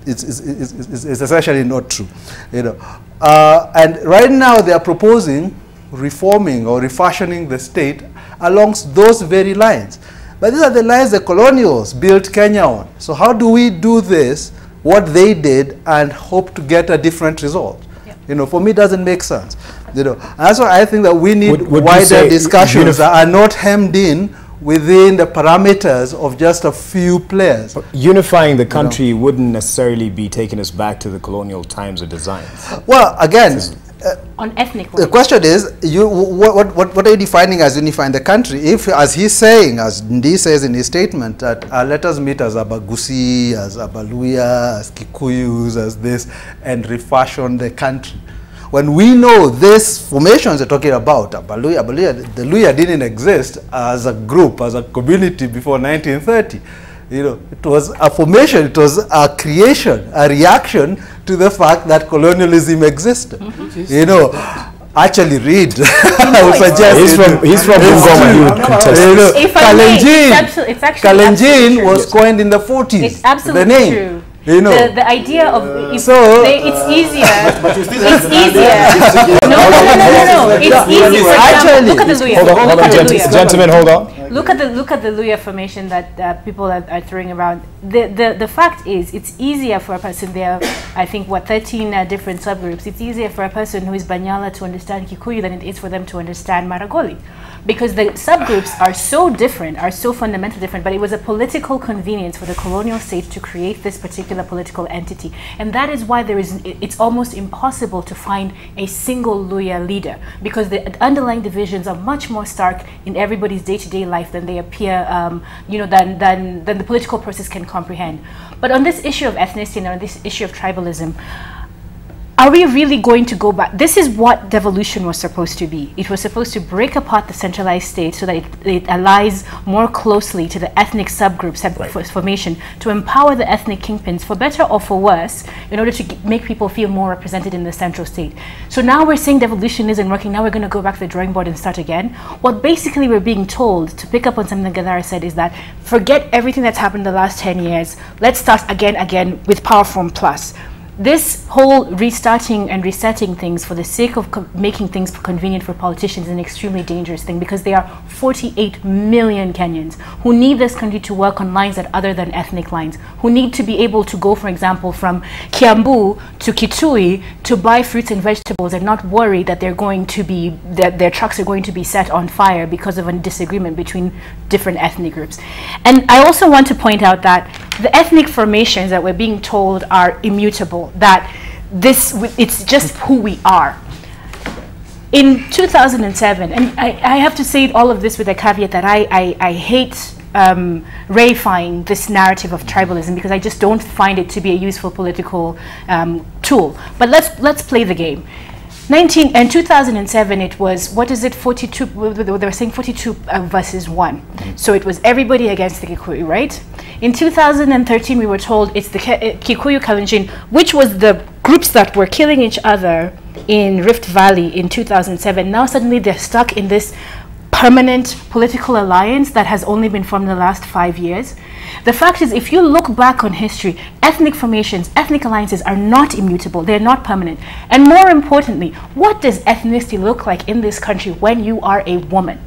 it's essentially not true. You know, and right now they are proposing reforming or refashioning the state along those very lines. But these are the lines the colonials built Kenya on. So how do we do this, what they did, and hope to get a different result? You know, for me, it doesn't make sense. You know, and that's why I think that we need wider discussions that are not hemmed in within the parameters of just a few players. Unifying the country wouldn't necessarily be taking us back to the colonial times or designs. Well, again, on ethnic The question is, what are you defining as unifying the country? If, as he's saying, as Ndi says in his statement, that let us meet as Abagusi, as Abaluya, as Kikuyus, as this, and refashion the country. When we know these formations they're talking about, Abaluya, the Luya didn't exist as a group, as a community before 1930. You know, it was a formation, it was a creation, a reaction to the fact that colonialism existed. You know, actually read. I would suggest he's from Bungoma. He would contest. You know, Kalenjin was coined in the 40s. It's absolutely the name. true. You know, the idea of it's easier. It's easier. No. It's easy. Actually, look at the Luya. Hold on, gentlemen, hold on. Look at the Luya formation that people are throwing around. The fact is, it's easier for a person. There are, I think, 13 different subgroups. It's easier for a person who is Banyala to understand Kikuyu than it is for them to understand Maragoli, because the subgroups are so different, are so fundamentally different. But it was a political convenience for the colonial state to create this particular political entity, and that is why it's almost impossible to find a single Luya leader, because the underlying divisions are much more stark in everybody's day-to-day life than they appear, you know, than the political process can comprehend. But on this issue of ethnicity and on this issue of tribalism, are we really going to go back? This is what devolution was supposed to be. It was supposed to break apart the centralized state so that it allies more closely to the ethnic subgroups formation, to empower the ethnic kingpins, for better or for worse, in order to make people feel more represented in the central state. So now we're saying devolution isn't working. Now we're going to go back to the drawing board and start again. What basically we're being told, to pick up on something Gadara said, is that forget everything that's happened in the last 10 years. Let's start again with Power Form Plus. This whole restarting and resetting things for the sake of making things convenient for politicians is an extremely dangerous thing, because there are 48 million Kenyans who need this country to work on lines that other than ethnic lines, who need to be able to go, for example, from Kiambu to Kitui to buy fruits and vegetables and not worry that they're going to be, that their trucks are going to be set on fire because of a disagreement between different ethnic groups. And I also want to point out that the ethnic formations that we're being told are immutable, that it's just who we are. In 2007, and I have to say all of this with a caveat that I hate reifying this narrative of tribalism, because I just don't find it to be a useful political tool. But let's play the game. In 2007, it was, what is it, 42, they were saying 42 versus 1. So it was everybody against the Kikuyu, right? In 2013, we were told it's the Kikuyu Kalenjin, which was the groups that were killing each other in Rift Valley in 2007. Now suddenly they're stuck in this permanent political alliance that has only been formed in the last 5 years. The fact is, if you look back on history, ethnic formations, ethnic alliances are not immutable. They're not permanent. And more importantly, what does ethnicity look like in this country when you are a woman?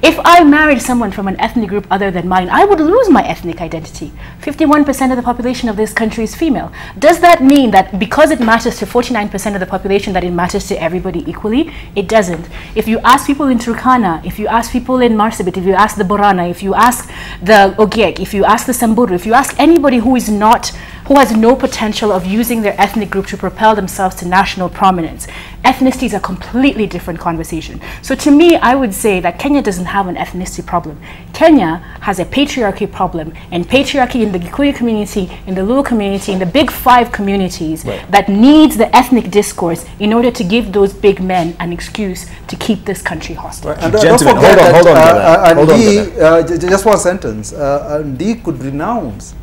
If I married someone from an ethnic group other than mine, I would lose my ethnic identity. 51% of the population of this country is female. Does that mean that because it matters to 49% of the population that it matters to everybody equally? It doesn't. If you ask people in Turkana, if you ask people in Marsabit, if you ask the Borana, if you ask the Ogiek, if you ask the Samburu, if you ask anybody who has no potential of using their ethnic group to propel themselves to national prominence, ethnicity is a completely different conversation. So to me, I would say that Kenya doesn't have an ethnicity problem. Kenya has a patriarchy problem, and patriarchy in the Gikuyu community, in the Luo community, in the big 5 communities, that needs the ethnic discourse in order to give those big men an excuse to keep this country hostile. And gentlemen, hold on. Just one sentence. Ndi could renounce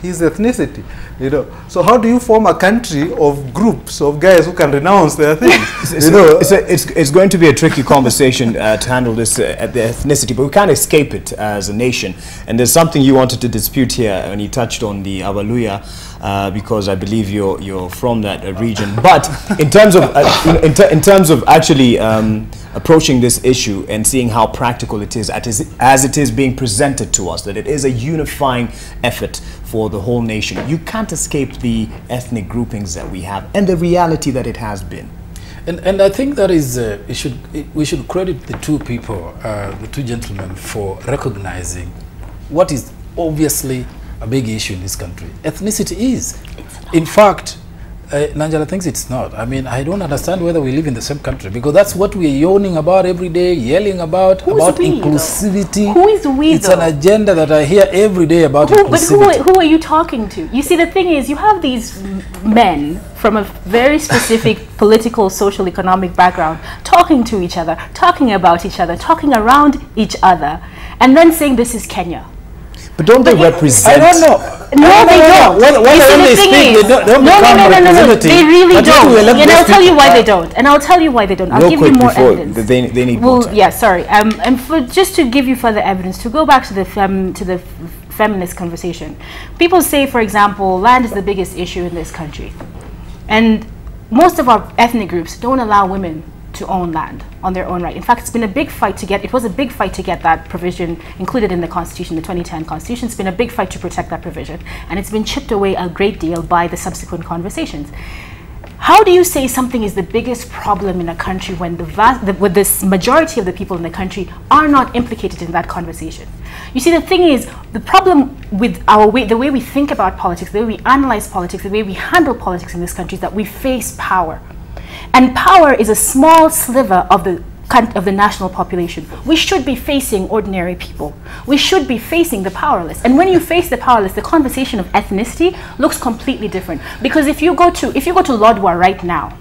his ethnicity, you know. So how do you form a country of groups of guys who can renounce their things? It's going to be a tricky conversation to handle this at the ethnicity, but we can't escape it as a nation. And there's something you wanted to dispute here when you touched on the Abaluya, because I believe you're from that region. But in terms of in terms of actually approaching this issue and seeing how practical it is as it is being presented to us, that it is a unifying effort for the whole nation, you can't escape the ethnic groupings that we have and the reality that it has been. And I think that is we should credit the two people, the two gentlemen, for recognizing what is obviously a big issue in this country. Ethnicity is, in fact, Nanjala thinks it's not. I mean, I don't understand whether we live in the same country, because that's what we're yawning about every day, yelling about inclusivity. Who is we, It's an agenda that I hear every day about inclusivity. But who are you talking to? You see, the thing is, you have these men from a very specific political, social, economic background talking to each other, talking about each other, talking around each other, and then saying this is Kenya. But don't they represent? I don't know. No, they don't. When they speak, they don't no. They really don't. And I'll tell you why they don't. And I'll tell you why they don't. I'll give you more evidence. They need more time. Yeah, sorry. And just to give you further evidence, to go back to the feminist conversation, people say, for example, land is the biggest issue in this country, and most of our ethnic groups don't allow women to own land on their own right. In fact, it's been a big fight to get, it was a big fight to get that provision included in the Constitution, the 2010 Constitution. It's been a big fight to protect that provision, and it's been chipped away a great deal by the subsequent conversations. How do you say something is the biggest problem in a country when with this majority of the people in the country are not implicated in that conversation? You see, the thing is, the problem with the way we think about politics, the way we analyze politics, the way we handle politics in this country is that we face power. And power is a small sliver of the national population. We should be facing ordinary people. We should be facing the powerless. And when you face the powerless, the conversation of ethnicity looks completely different. Because if you go to Lodwar right now,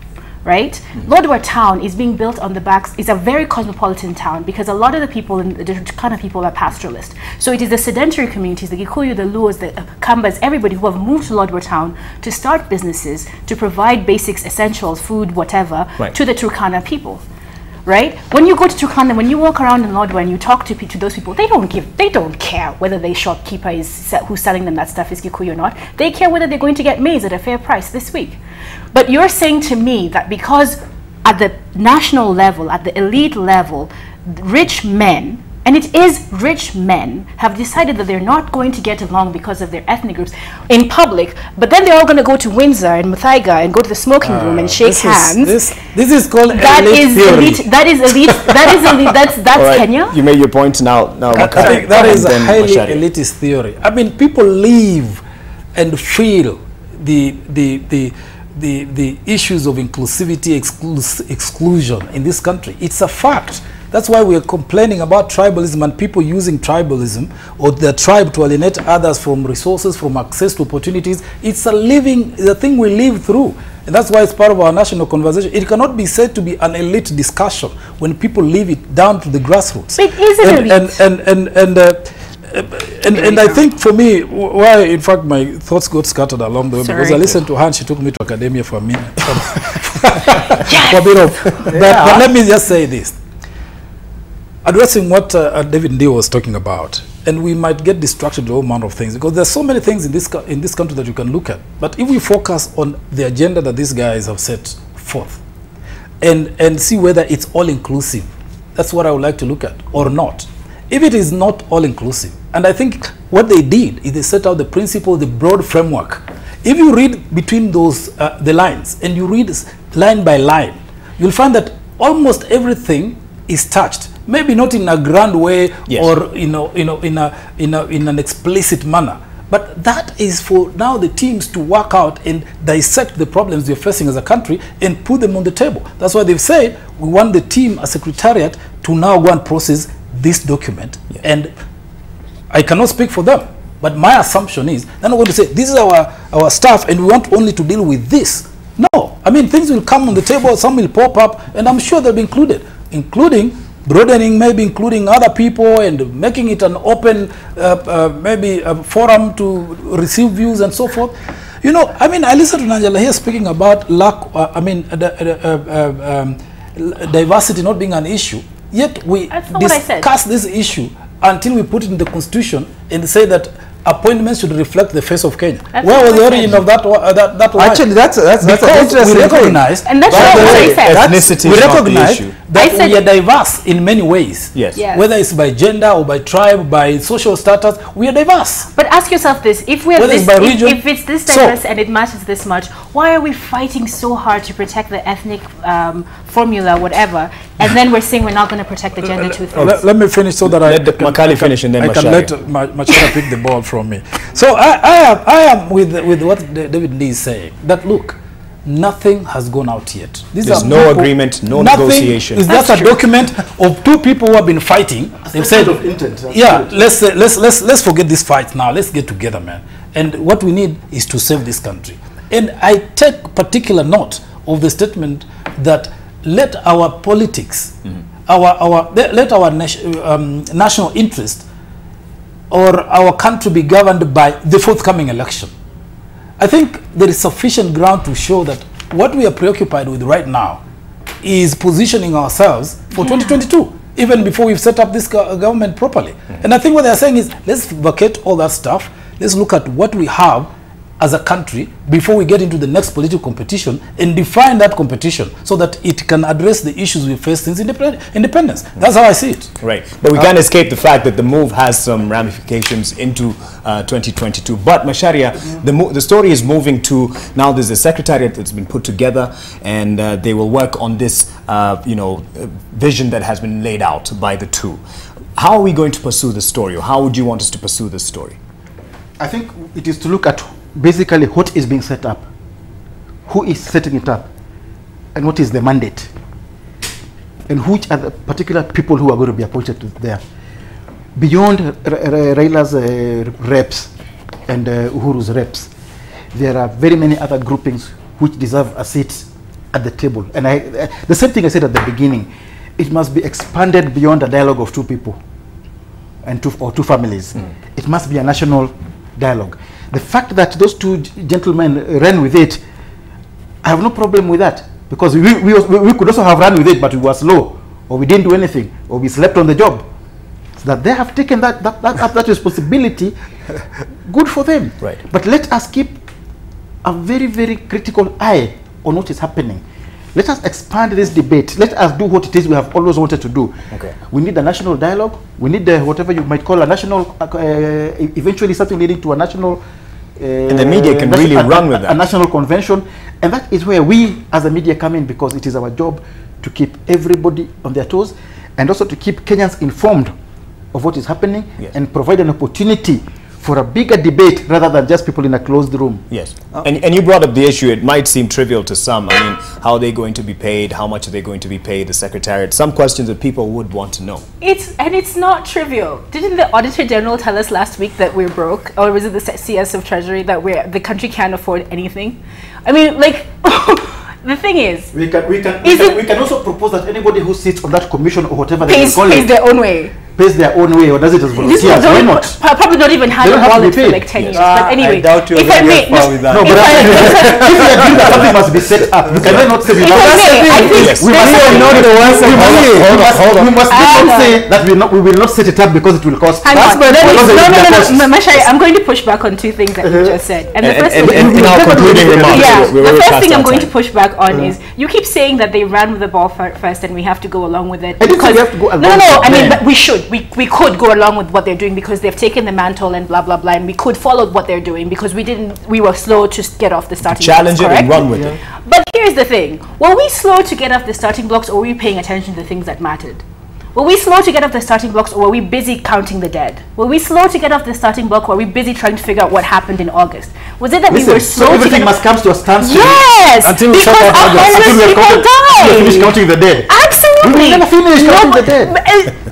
right? Lodwar town is being built on the backs, it's a very cosmopolitan town because a lot of the people, the Turkana people, are pastoralist. So it is the sedentary communities, the Gikuyu, the Luos, the Kambas, everybody who have moved to Lodwar town to start businesses, to provide basics, essentials, food, whatever, to the Turkana people. Right? When you go to Turkana, when you walk around in Lodwar and you talk to those people, they don't care whether the shopkeeper who's selling them that stuff is Gikuyu or not. They care whether they're going to get maize at a fair price this week. But you're saying to me that because at the national level, at the elite level, rich men, and it is rich men, have decided that they're not going to get along because of their ethnic groups in public, but then they're all going to go to Windsor and Muthaiga and go to the smoking room and shake hands. This is called elite theory. That is elite. That's right. Kenya. You made your point now. I think that is a highly elitist theory. I mean, people live and feel the issues of inclusivity, exclusion in this country. It's a fact. That's why we are complaining about tribalism and people using tribalism or the tribe to alienate others from resources, from access to opportunities. It's a thing we live through. And that's why it's part of our national conversation. It cannot be said to be an elite discussion when people leave it down to the grassroots. It is an elite. And I think for me, why in fact my thoughts got scattered along the way, because I listened to her and she took me to academia for a minute. For a bit of, but let me just say this. Addressing what David Ndii was talking about, and we might get distracted with all manner of things, because there's so many things in this country that you can look at. But if we focus on the agenda that these guys have set forth, and see whether it's all inclusive, that's what I would like to look at, or not. If it is not all inclusive, and I think what they did is they set out the principle, the broad framework. If you read between those the lines, and you read line by line, you'll find that almost everything is touched. Maybe not in a grand way, or in an explicit manner, but that is for now the teams to work out and dissect the problems we're facing as a country and put them on the table. That's why they've said we want the team, a secretariat, to now go and process this document. And I cannot speak for them, but my assumption is they're not going to say this is our staff and we want only to deal with this. No, I mean, things will come on the table, some will pop up, and I'm sure they'll be including broadening, maybe including other people and making it an open, maybe a forum to receive views and so forth. You know, I mean, I listened to Nanjala here speaking about diversity not being an issue, yet we discuss this issue until we put it in the Constitution and say that appointments should reflect the face of Kenya. Where was the origin of that line? Actually, that's an interesting we recognize, and that's what I said. Ethnicity we recognize is not the issue. that we are diverse in many ways. Yes. Whether it's by gender or by tribe, by social status, we are diverse. But ask yourself this: if we have Whether this, it's by region, if it's this diverse and it matters this much, why are we fighting so hard to protect the ethnic formula, whatever, and then we're saying we're not going to protect the gender two things? Let me finish so that let Makali finish and then I can let Machara pick the ball from me. So I am with what David Ndii is saying, that look, nothing has gone out yet. There's no agreement, no negotiation. It's just a document of two people who have been fighting. They've said, yeah, let's forget this fight now. Let's get together, man. And what we need is to save this country. And I take particular note of the statement that let our politics, let our national interest or our country be governed by the forthcoming election. I think there is sufficient ground to show that what we are preoccupied with right now is positioning ourselves for 2022, even before we've set up this government properly. And I think what they're saying is, let's vacate all that stuff. Let's look at what we have as a country before we get into the next political competition and define that competition so that it can address the issues we face since independence. That's how I see it. Right. But we can't escape the fact that the move has some ramifications into 2022. But Macharia, the story is moving to, now there's a secretariat that's been put together, and they will work on this vision that has been laid out by the two. How are we going to pursue this story, or how would you want us to pursue this story? I think it is to look at basically what is being set up, who is setting it up, and what is the mandate, and which are the particular people who are going to be appointed to there. Beyond Raila's reps and Uhuru's reps, there are very many other groupings which deserve a seat at the table. And the same thing I said at the beginning, it must be expanded beyond a dialogue of two people and two families. It must be a national dialogue. The fact that those two gentlemen ran with it, I have no problem with that, because we could also have run with it, but we were slow, or we didn't do anything, or we slept on the job. So that they have taken that responsibility, good for them. Right. But let us keep a very, very critical eye on what is happening. Let us expand this debate. Let us do what it is we have always wanted to do. Okay. We need a national dialogue. We need whatever you might call a national, eventually something leading to a national. And the media can really run with that. A national convention. And that is where we as the media come in, because it is our job to keep everybody on their toes, and also to keep Kenyans informed of what is happening, and provide an opportunity for a bigger debate rather than just people in a closed room. Yes. And you brought up the issue. It might seem trivial to some. I mean, how are they going to be paid? How much are they going to be paid? The secretariat. Some questions that people would want to know. It's not trivial. Didn't the Auditor General tell us last week that we're broke? Or was it the CS of Treasury that the country can't afford anything? I mean, like, the thing is, we can also propose that anybody who sits on that commission or whatever they call it, pays their own way. Pays their own way, or does it as volunteers? Why not? Probably not even have a wallet for like 10 years. But anyway, I doubt you're going to get far with that. No, but if you agree that something must be set up, you cannot not say we must not say that we will not set it up because it will cost. No, Masai, I'm going to push back on two things that you just said. And the first thing, in our concluding remarks, the first thing I'm going to push back on is, you keep saying that they ran with the ball first and we have to go along with it. Because we have to go along. No, I mean, but we should. We could go along with what they're doing because they've taken the mantle and blah blah blah, and we could follow what they're doing because we were slow to get off the starting blocks. Challenge it and run with it. But here's the thing: were we slow to get off the starting blocks, or were we paying attention to the things that mattered? Were we slow to get off the starting blocks, or were we busy counting the dead? Were we slow to get off the starting block, or were we busy trying to figure out what happened in August? Was it that we were slow? So everything must come to a standstill. Yes, until we because 100 people died. We finish counting the dead. Absolutely. We will never finish counting the dead.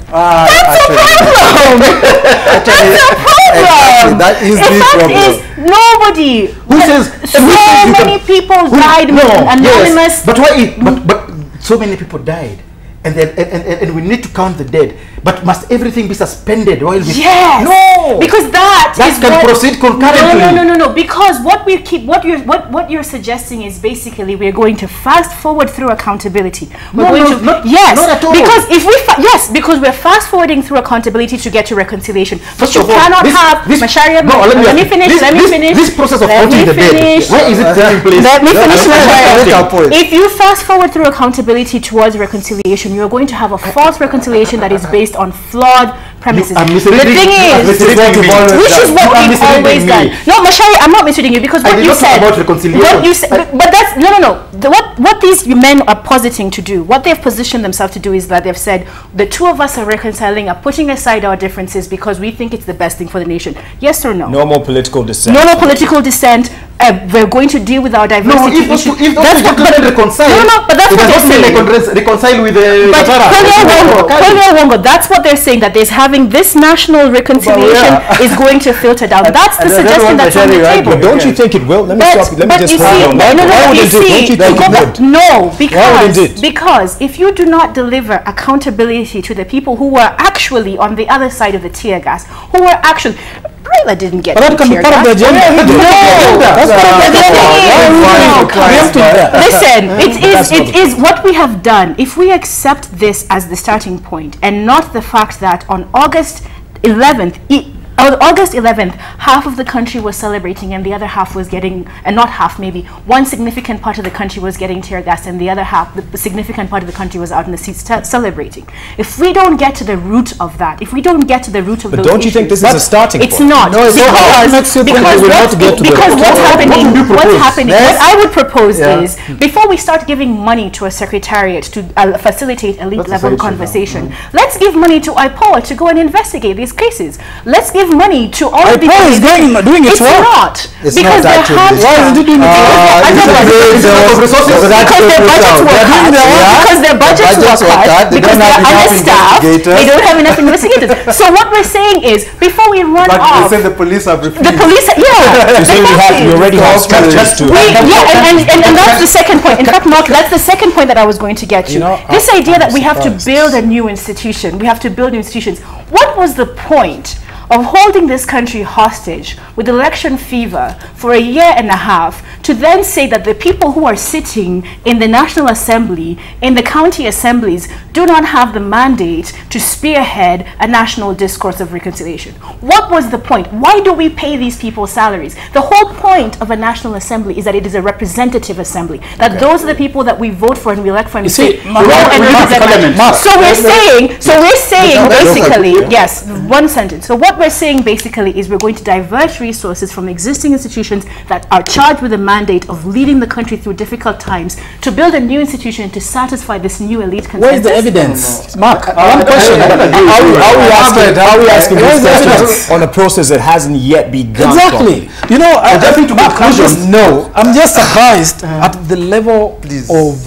That's a problem. That's a problem. That is the problem. Nobody. Who says so many people died? Anonymous. Yes, but why? But so many people died. And we need to count the dead, but must everything be suspended while we? Yes. No. Because that can proceed concurrently. No. Because what you're suggesting is basically we're going to fast forward through accountability. Not at all. Because because we're fast forwarding through accountability to get to reconciliation. But you cannot have Masharia. Let me finish. This process of counting the dead. Why is it taking place? Let me finish, Masharia. If you fast forward through accountability towards reconciliation, you're going to have a false reconciliation that is based on flawed premises. The thing is, which is what we've always done. No, Mashari, I'm not misreading you, because what you said, about reconciliation. but that's no. What these men are positing to do, what they've positioned themselves to do, is that they've said the two of us are reconciling, are putting aside our differences because we think it's the best thing for the nation. Yes or no? No more political dissent. No more political dissent. we're going to deal with our diversity issue. If those two get reconciled, but that's what they're saying. Reconcile with the Wongo, that's what they're saying, that there's having this national reconciliation is going to filter down. That's the suggestion that's on the table. But don't you think it will? Let me stop. Let me just hold on. No, because if you do not deliver accountability to the people who were actually on the other side of the tear gas, who were actually... Raila didn't get that can be part of the agenda. Listen, it is what we have done. If we accept this as the starting point and not the fact that on August 11th, half of the country was celebrating and the other half was getting, and not half, maybe one significant part of the country was getting tear gas and the other half, the significant part of the country was out in the streets celebrating. If we don't get to the root of that, if we don't get to the root of those don't you think this is a starting point? It's not. No, because what's happening, what I would propose is, before we start giving money to a secretariat to facilitate elite level conversation, let's give money to IPOA to go and investigate these cases. Let's give money to all of these. Doing its work. Not. It's because not actually. Why is it doing because their budgets were cut, because they're understaffed, they don't have enough investigators. So what we're saying is, before we run off, the police have refused. The police, you already have structures to. And that's the second point. In fact, Mark, that's the second point that I was going to get to. This idea that we have to build a new institution, we have to build institutions. What was the point of holding this country hostage with election fever for a year and a half, to then say that the people who are sitting in the National Assembly, in the county assemblies, do not have the mandate to spearhead a national discourse of reconciliation? What was the point? Why do we pay these people salaries? The whole point of a National Assembly is that it is a representative assembly, that those are the people that we vote for and we elect for, and we say, So we're saying basically, yes, one sentence. So what we're saying basically is we're going to divert resources from existing institutions that are charged with the mandate of leading the country through difficult times to build a new institution to satisfy this new elite consensus. Where is the evidence? Mark, one question. Are we asking this question on a process that hasn't yet begun? Exactly. You know, I'm just surprised at the level of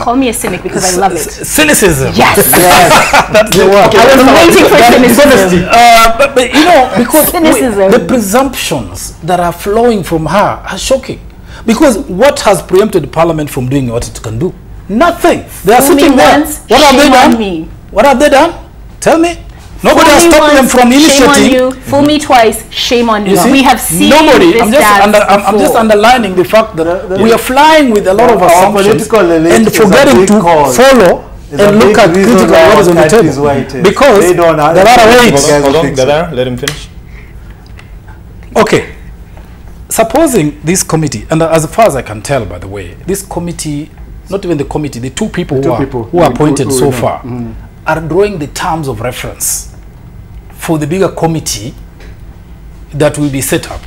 call me a cynic because I love it. Cynicism. Yes. That's the word. I was waiting for cynicism. But you know, because the presumptions that are flowing from her are shocking. Because what has preempted Parliament from doing what it can do? Nothing. They are sitting there. What have they done? What have they done? Tell me. Nobody has stopped them from initiating. Shame on you. Fool me twice. Shame on you. We have seen nobody. this I'm just underlining the fact that we are flying with a lot of assumptions and forgetting to follow and look at critically what is on the table. Because there are ways. Hold on, Gadara, let him finish. Okay. Supposing this committee, and as far as I can tell, by the way, this committee, not even the committee, the two people who are appointed so far, are drawing the terms of reference for the bigger committee that will be set up.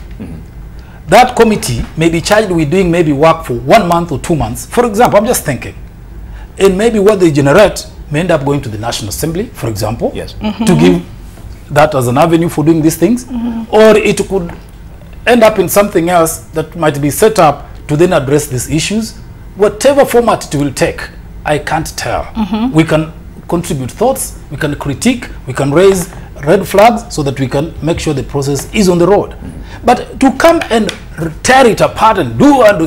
That committee may be charged with doing maybe work for 1 month or 2 months. For example, I'm just thinking. And maybe what they generate may end up going to the National Assembly, for example, to give that as an avenue for doing these things. Or it could end up in something else that might be set up to then address these issues. Whatever format it will take, I can't tell. We can contribute thoughts, we can critique, we can raise red flags so that we can make sure the process is on the road. But to come and tear it apart and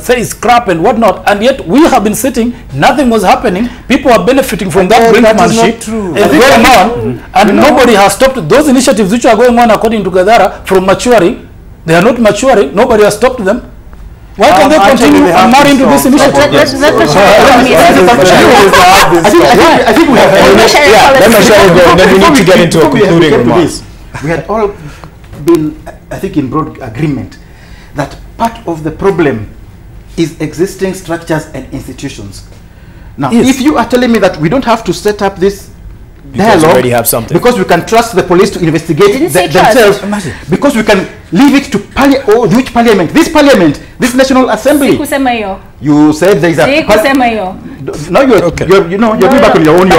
say scrap and whatnot, and yet we have been sitting, nothing was happening, people are benefiting from that brinkmanship and going on, and nobody has stopped those initiatives which are going on according to Gadara from maturing. They are not maturing, nobody has stopped them. Why can't they continue and marry into this initiative? I think we have. Let me share go. Then we need to get into a concluding remarks. We had all been, I think, in broad agreement that part of the problem is existing structures and institutions. Now, if you are telling me that we don't have to set up this dialogue, already have something, because we can trust the police to investigate themselves, because we can Leave it to which parliament? This parliament, this National Assembly. Sikusema hiyo. You said there is a... Sikusema hiyo. No, you're back on your own.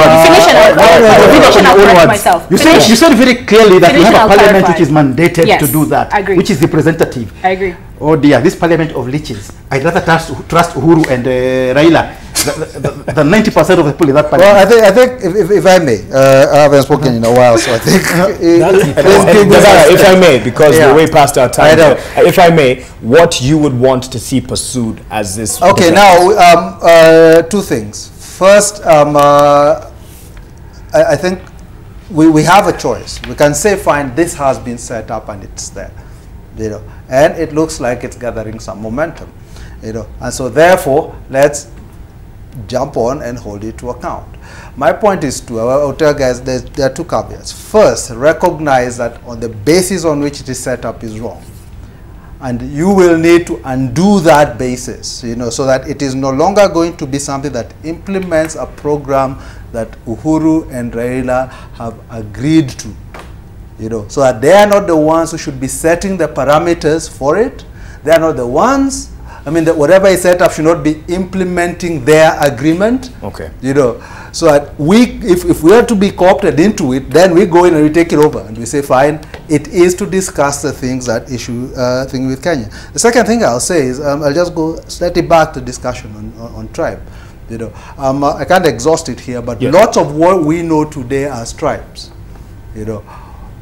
You said very clearly that we have a parliament which is mandated to do that, which is representative. I agree. Oh dear, this parliament of leeches. I'd rather trust Uhuru and Raila than 90% of the people in that parliament. Well, I think if I may, I haven't spoken in a while, so I think... if I may, because we're way past our time. If I may, what you would want to see pursued as this... Okay, now, two things. First, I think we have a choice. We can say, fine, this has been set up and it's there, you know, and it looks like it's gathering some momentum, you know, and so therefore, let's jump on and hold it to account. My point is I'll tell guys, there are two caveats. First, recognize that on the basis on which it is set up is wrong. And you will need to undo that basis, you know, so that it is no longer going to be something that implements a program that Uhuru and Raila have agreed to, you know, so that they are not the ones who should be setting the parameters for it. They are not the ones, I mean, whatever is set up should not be implementing their agreement. Okay. You know, so that if we are to be co-opted into it, then we go in and we take it over and we say, fine, it is to discuss the things that thing with Kenya. The second thing I'll say is, I'll just go slightly back to discussion on tribe. You know, I can't exhaust it here, but lots of what we know today as tribes, you know,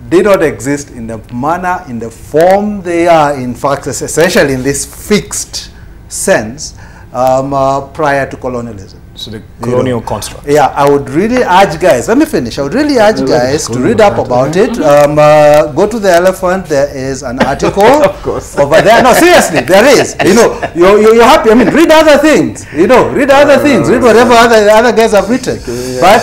did not exist in the manner, in the form they are, in fact, essentially in this fixed sense prior to colonialism. So the colonial construct. Yeah, I would really urge guys, let me finish, I would really urge guys to read up about it. Go to the Elephant, there is an article of course. over there. No, seriously, there is. You know, you're happy. I mean, read other things, you know, read other things, read whatever other guys have written. But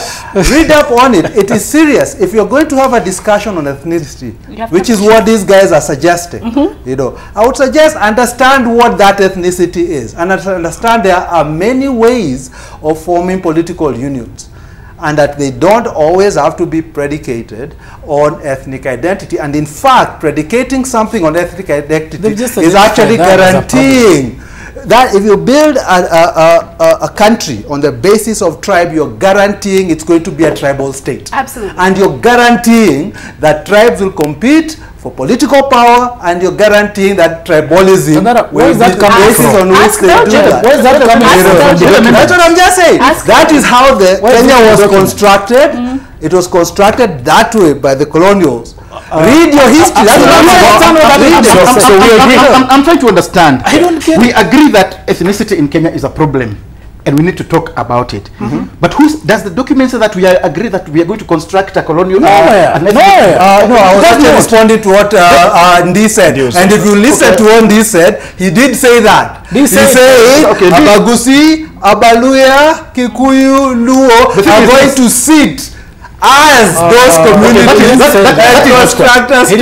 read up on it. It is serious. If you're going to have a discussion on ethnicity, which is what these guys are suggesting, you know, I would suggest understand what that ethnicity is, and understand there are many ways of forming political unions, and that they don't always have to be predicated on ethnic identity. And in fact, predicating something on ethnic identity is actually guaranteeing that if you build a country on the basis of tribe, you're guaranteeing it's going to be a tribal state. Absolutely. And you're guaranteeing that tribes will compete for political power, and you're guaranteeing that tribalism where is that coming from? On which they do that. Where is that coming from? That's what I'm just saying. That is how the Kenya was constructed. It was constructed that way by the colonials. Read your history. I'm trying to understand. I don't get We agree that ethnicity in Kenya is a problem, and we need to talk about it. But does the document say that we agree that we are going to construct a colonial? No, I was just responding to what Ndi said. And if you listen to what Ndi said, he did say that. He said, Abagusi, Abaluya, Kikuyu, Luo are going to sit as those communities that construct a state.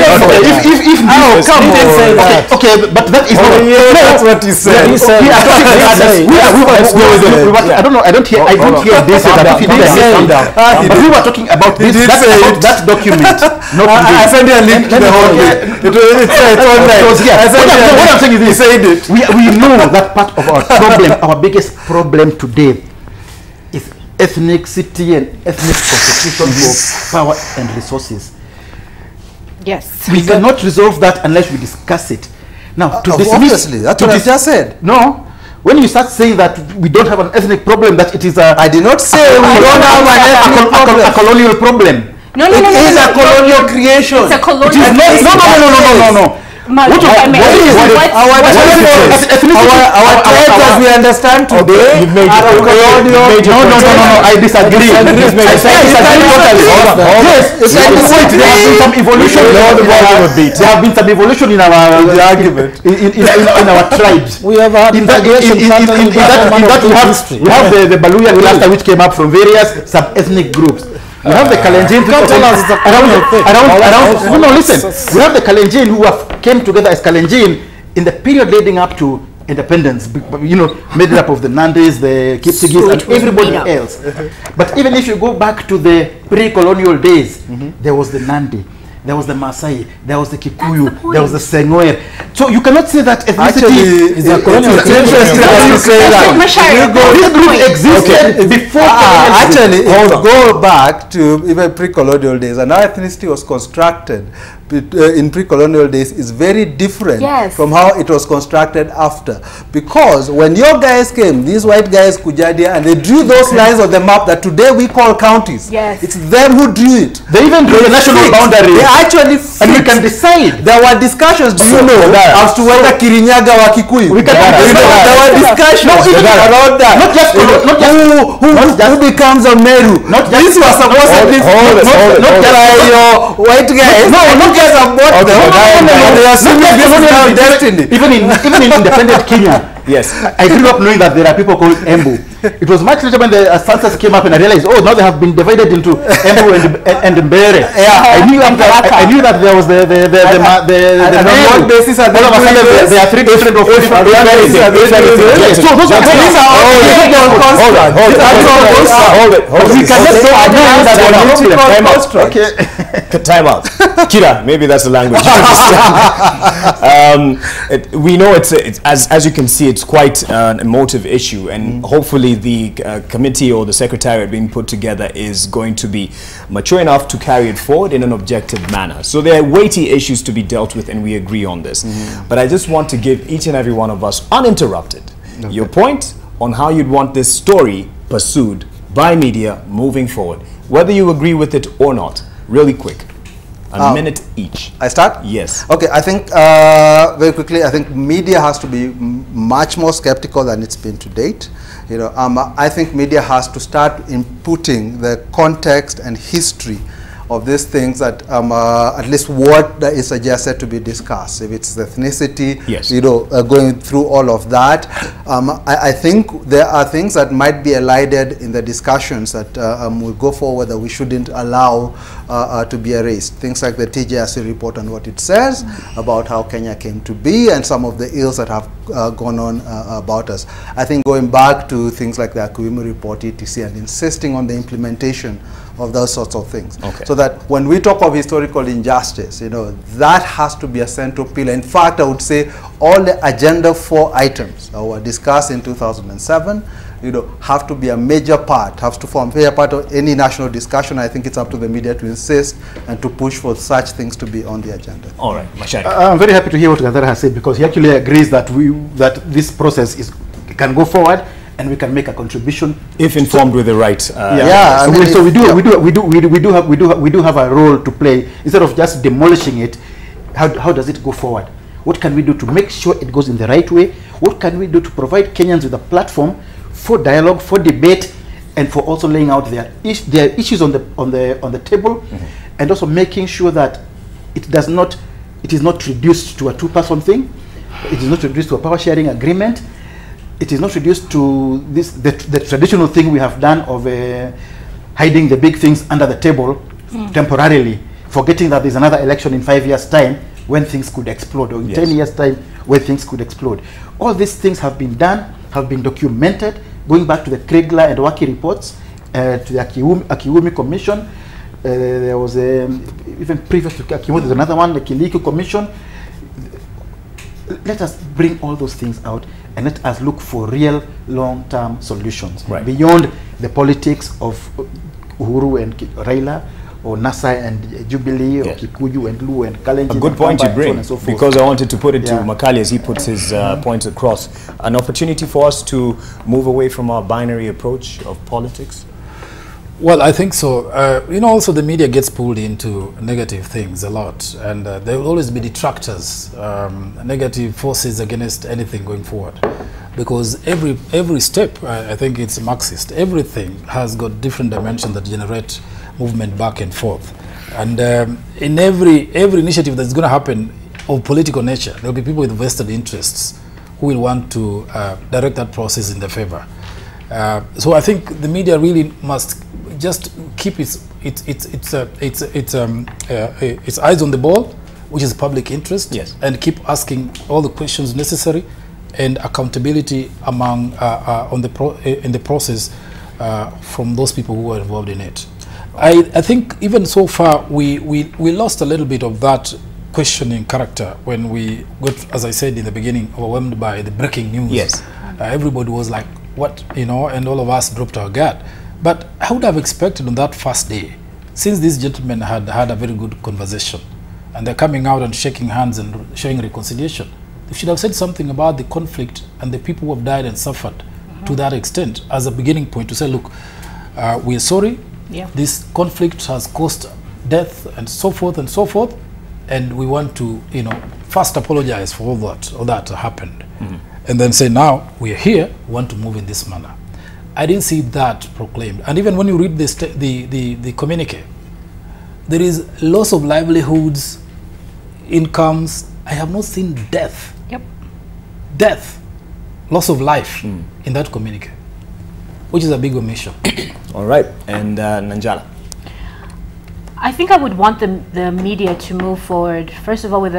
Okay, but that is not. That's what he said. I don't know. I don't hear this. But we were talking about this. That document. I sent you a link to the whole thing. It's online. What I'm saying is this. He said it. We know that part of our problem, our biggest problem today, is ethnicity and ethnic constitution for power and resources. Yes. We cannot resolve that unless we discuss it. Now, to dismiss, obviously, that's what I just said. No, when you start saying that we don't have an ethnic problem, that it is a... I did not say we don't have an ethnic problem. A colonial problem. No, it is a colonial creation. It's a colonial creation. No. Our tribes as we understand today are colonial. No, I disagree. Yes, there have been some evolution. There have been some evolution in our argument in our tribes. We have had in that we have the Baluya cluster which came up from various sub-ethnic groups. We have the Kalenjin around. No, listen. We have the Kalenjin who came together as Kalenjin in the period leading up to independence. You know, made it up of the Nandis, the Kipsigis, and everybody else. But even if you go back to the pre-colonial days, there was the Nandi. there was the Masai, there was the Kikuyu, there was the Sengwer. So you cannot say that ethnicity is a colonial. It's interesting that you say that. This group existed before. Actually, go back to even pre-colonial days, and how ethnicity was constructed in pre-colonial days is very different from how it was constructed after. Because when your guys came, these white guys Kujadia, and they drew those lines on the map that today we call counties. It's them who drew it. They even drew the national boundary. They actually and we can decide. There were discussions, do you know, as to whether Kirinyaga or Kikuyu. We can there were discussions around that. Not just who becomes a Meru. This was supposedly not just your white guys. No, guys have bought them. They are assuming this is now destiny. Even in independent Kenya. Yes. I grew up knowing that there are people called Embu. It was much later when the census came up and I realized, oh, now they have been divided into Embu and Mbere. I knew that there was the on basis and all of a sudden there are three different officials. So those are hold it. We cannot say that. Okay. Time out. Kira, maybe that's the language you understand. We know it's as you can see, it's quite an emotive issue, and hopefully the committee or the secretariat being put together is going to be mature enough to carry it forward in an objective manner. So there are weighty issues to be dealt with, and we agree on this. But I just want to give each and every one of us, uninterrupted, your point on how you'd want this story pursued by media moving forward, whether you agree with it or not. Really quick. A minute each. I start? Yes. Okay, I think very quickly, I think media has to be much more skeptical than it's been to date. You know, I think media has to start inputting the context and history of these things that at least what is suggested to be discussed. If it's ethnicity, you know, going through all of that. I think there are things that might be elided in the discussions that will go forward that we shouldn't allow to be erased. Things like the TJRC report and what it says about how Kenya came to be and some of the ills that have gone on about us. I think going back to things like the Akuimu report, etc., and insisting on the implementation of those sorts of things. So that when we talk of historical injustice, you know, that has to be a central pillar. In fact, I would say all the Agenda 4 items that were discussed in 2007, you know, have to be a major part, have to form a major part of any national discussion. I think it's up to the media to insist and to push for such things to be on the agenda. All right, Masai. I'm very happy to hear what Gandhara has said, because he actually agrees that this process can go forward and we can make a contribution if informed with the right. So we do have a role to play. Instead of just demolishing it, how does it go forward? What can we do to make sure it goes in the right way? What can we do to provide Kenyans with a platform for dialogue, for debate, and for also laying out their issues on the table, and also making sure that it is not reduced to a two-person thing. It is not reduced to a power sharing agreement. It is not reduced to the traditional thing we have done of hiding the big things under the table temporarily, forgetting that there's another election in 5 years' time when things could explode, or in 10 years' time when things could explode. All these things have been done, have been documented, going back to the Kriegler and Waki reports, to the Akiwumi Commission. There was even previous to Akiwumi, there's another one, the Kiliku Commission. Let us bring all those things out and let us look for real long-term solutions beyond the politics of Uhuru and Raila, or Masai and Jubilee, or Kikuyu and Luo and Kalenjin. A good point you bring, so because I wanted to put it to Makali as he puts his points across. An opportunity for us to move away from our binary approach of politics? Well, I think so. You know, also the media gets pulled into negative things a lot, and there will always be detractors, negative forces against anything going forward. Because every step, I think it's Marxist, everything has got different dimensions that generate movement back and forth. And in every initiative that's going to happen of political nature, there will be people with vested interests who will want to direct that process in their favor. So I think the media really must just keep its eyes on the ball, which is public interest, and keep asking all the questions necessary, and accountability among in the process from those people who are involved in it. I think even so far we lost a little bit of that questioning character when we got, as I said in the beginning, overwhelmed by the breaking news. Yes. Everybody was like, what, you know, and all of us dropped our guard. But I would have expected on that first day, since these gentlemen had had a very good conversation, and they're coming out and shaking hands and showing reconciliation, they should have said something about the conflict and the people who have died and suffered to that extent as a beginning point to say, look, we're sorry, this conflict has caused death and so forth, and we want to, you know, first apologize for all that happened. And then say, now we're here, we want to move in this manner. I didn't see that proclaimed. And even when you read the communique, there is loss of livelihoods, incomes. I have not seen death. Death, loss of life in that communique, which is a big omission. All right, and Nanjala. I think I would want the media to move forward, first of all, with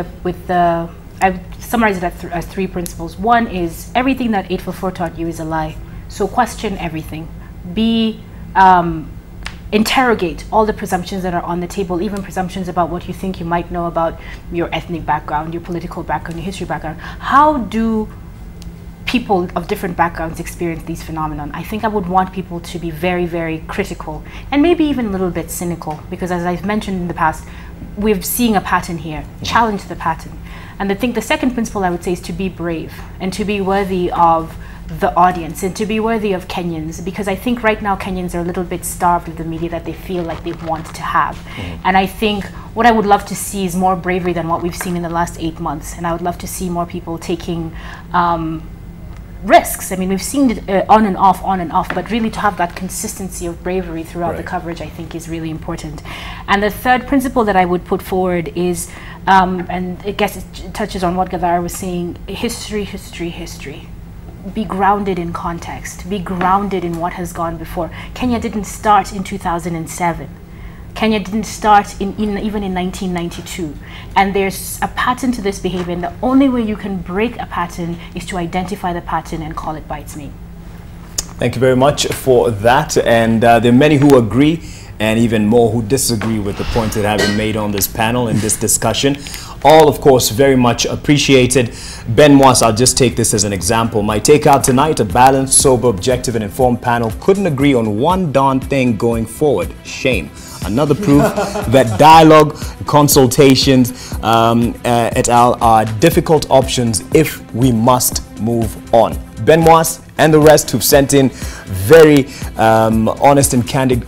the I would summarize it as three principles. One is everything that 844 taught you is a lie. So question everything. Interrogate all the presumptions that are on the table, even presumptions about what you think you might know about your ethnic background, your political background, your history background. How do people of different backgrounds experience these phenomenon? I think I would want people to be very, very critical and maybe even a little bit cynical, because as I've mentioned in the past, we're seeing a pattern here. Challenge the pattern. And I think the second principle I would say is to be brave and to be worthy of the audience and to be worthy of Kenyans, because I think right now Kenyans are a little bit starved of the media that they feel like they want to have. And I think what I would love to see is more bravery than what we've seen in the last 8 months. And I would love to see more people taking risks. I mean, we've seen it on and off, but really to have that consistency of bravery throughout the coverage, I think is really important. And the third principle that I would put forward is, and I guess it touches on what Gadara was saying, history. Be grounded in context, be grounded in what has gone before. Kenya didn't start in 2007. Kenya didn't start even in 1992. And there's a pattern to this behavior, and the only way you can break a pattern is to identify the pattern and call it by its name. Thank you very much for that. And there are many who agree and even more who disagree with the points that have been made on this panel in this discussion. All, of course, very much appreciated. Ben Moas, I'll just take this as an example. My takeout tonight, a balanced, sober, objective, and informed panel couldn't agree on one darn thing going forward. Shame. Another proof that dialogue, consultations, et al. Are difficult options if we must move on. Ben Moas and the rest who've sent in very honest and candid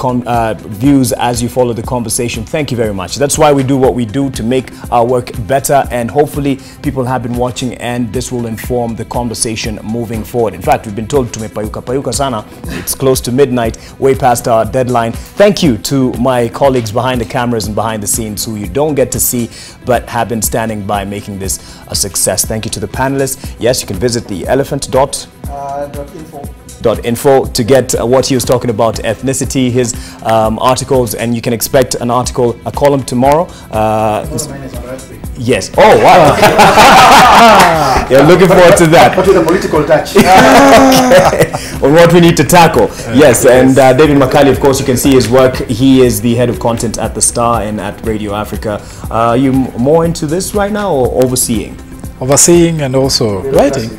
views as you follow the conversation. Thank you very much. That's why we do what we do, to make our work better, and hopefully people have been watching and this will inform the conversation moving forward. In fact, we've been told tumepayuka sana. It's close to midnight, way past our deadline. Thank you to my colleagues behind the cameras and behind the scenes who you don't get to see but have been standing by making this a success. Thank you to the panelists. Yes, you can visit the elephant.info to get what he was talking about, ethnicity, his articles, and you can expect an article, a column tomorrow. Yes. Oh, wow. Yeah, looking forward to that. But with a political touch. On what we need to tackle. Yes, and David Makali, of course, you can see his work. He is the head of content at The Star and at Radio Africa. Are you more into this right now or overseeing? Overseeing and also writing.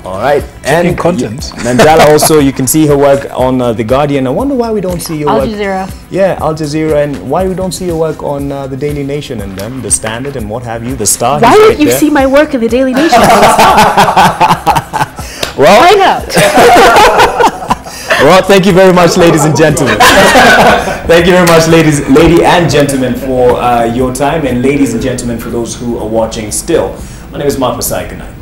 All right. And content. Nanjala also, you can see her work on The Guardian. I wonder why we don't see your work. Al Jazeera. Yeah, Al Jazeera. And why we don't see your work on The Daily Nation and them, The Standard and what have you, The Star. Why don't you see my work in The Daily Nation? Well, why not? Well, thank you very much, ladies and gentlemen. Thank you very much, lady and gentlemen, for your time, and ladies and gentlemen, for those who are watching still. My name is Mark Masai. Good night.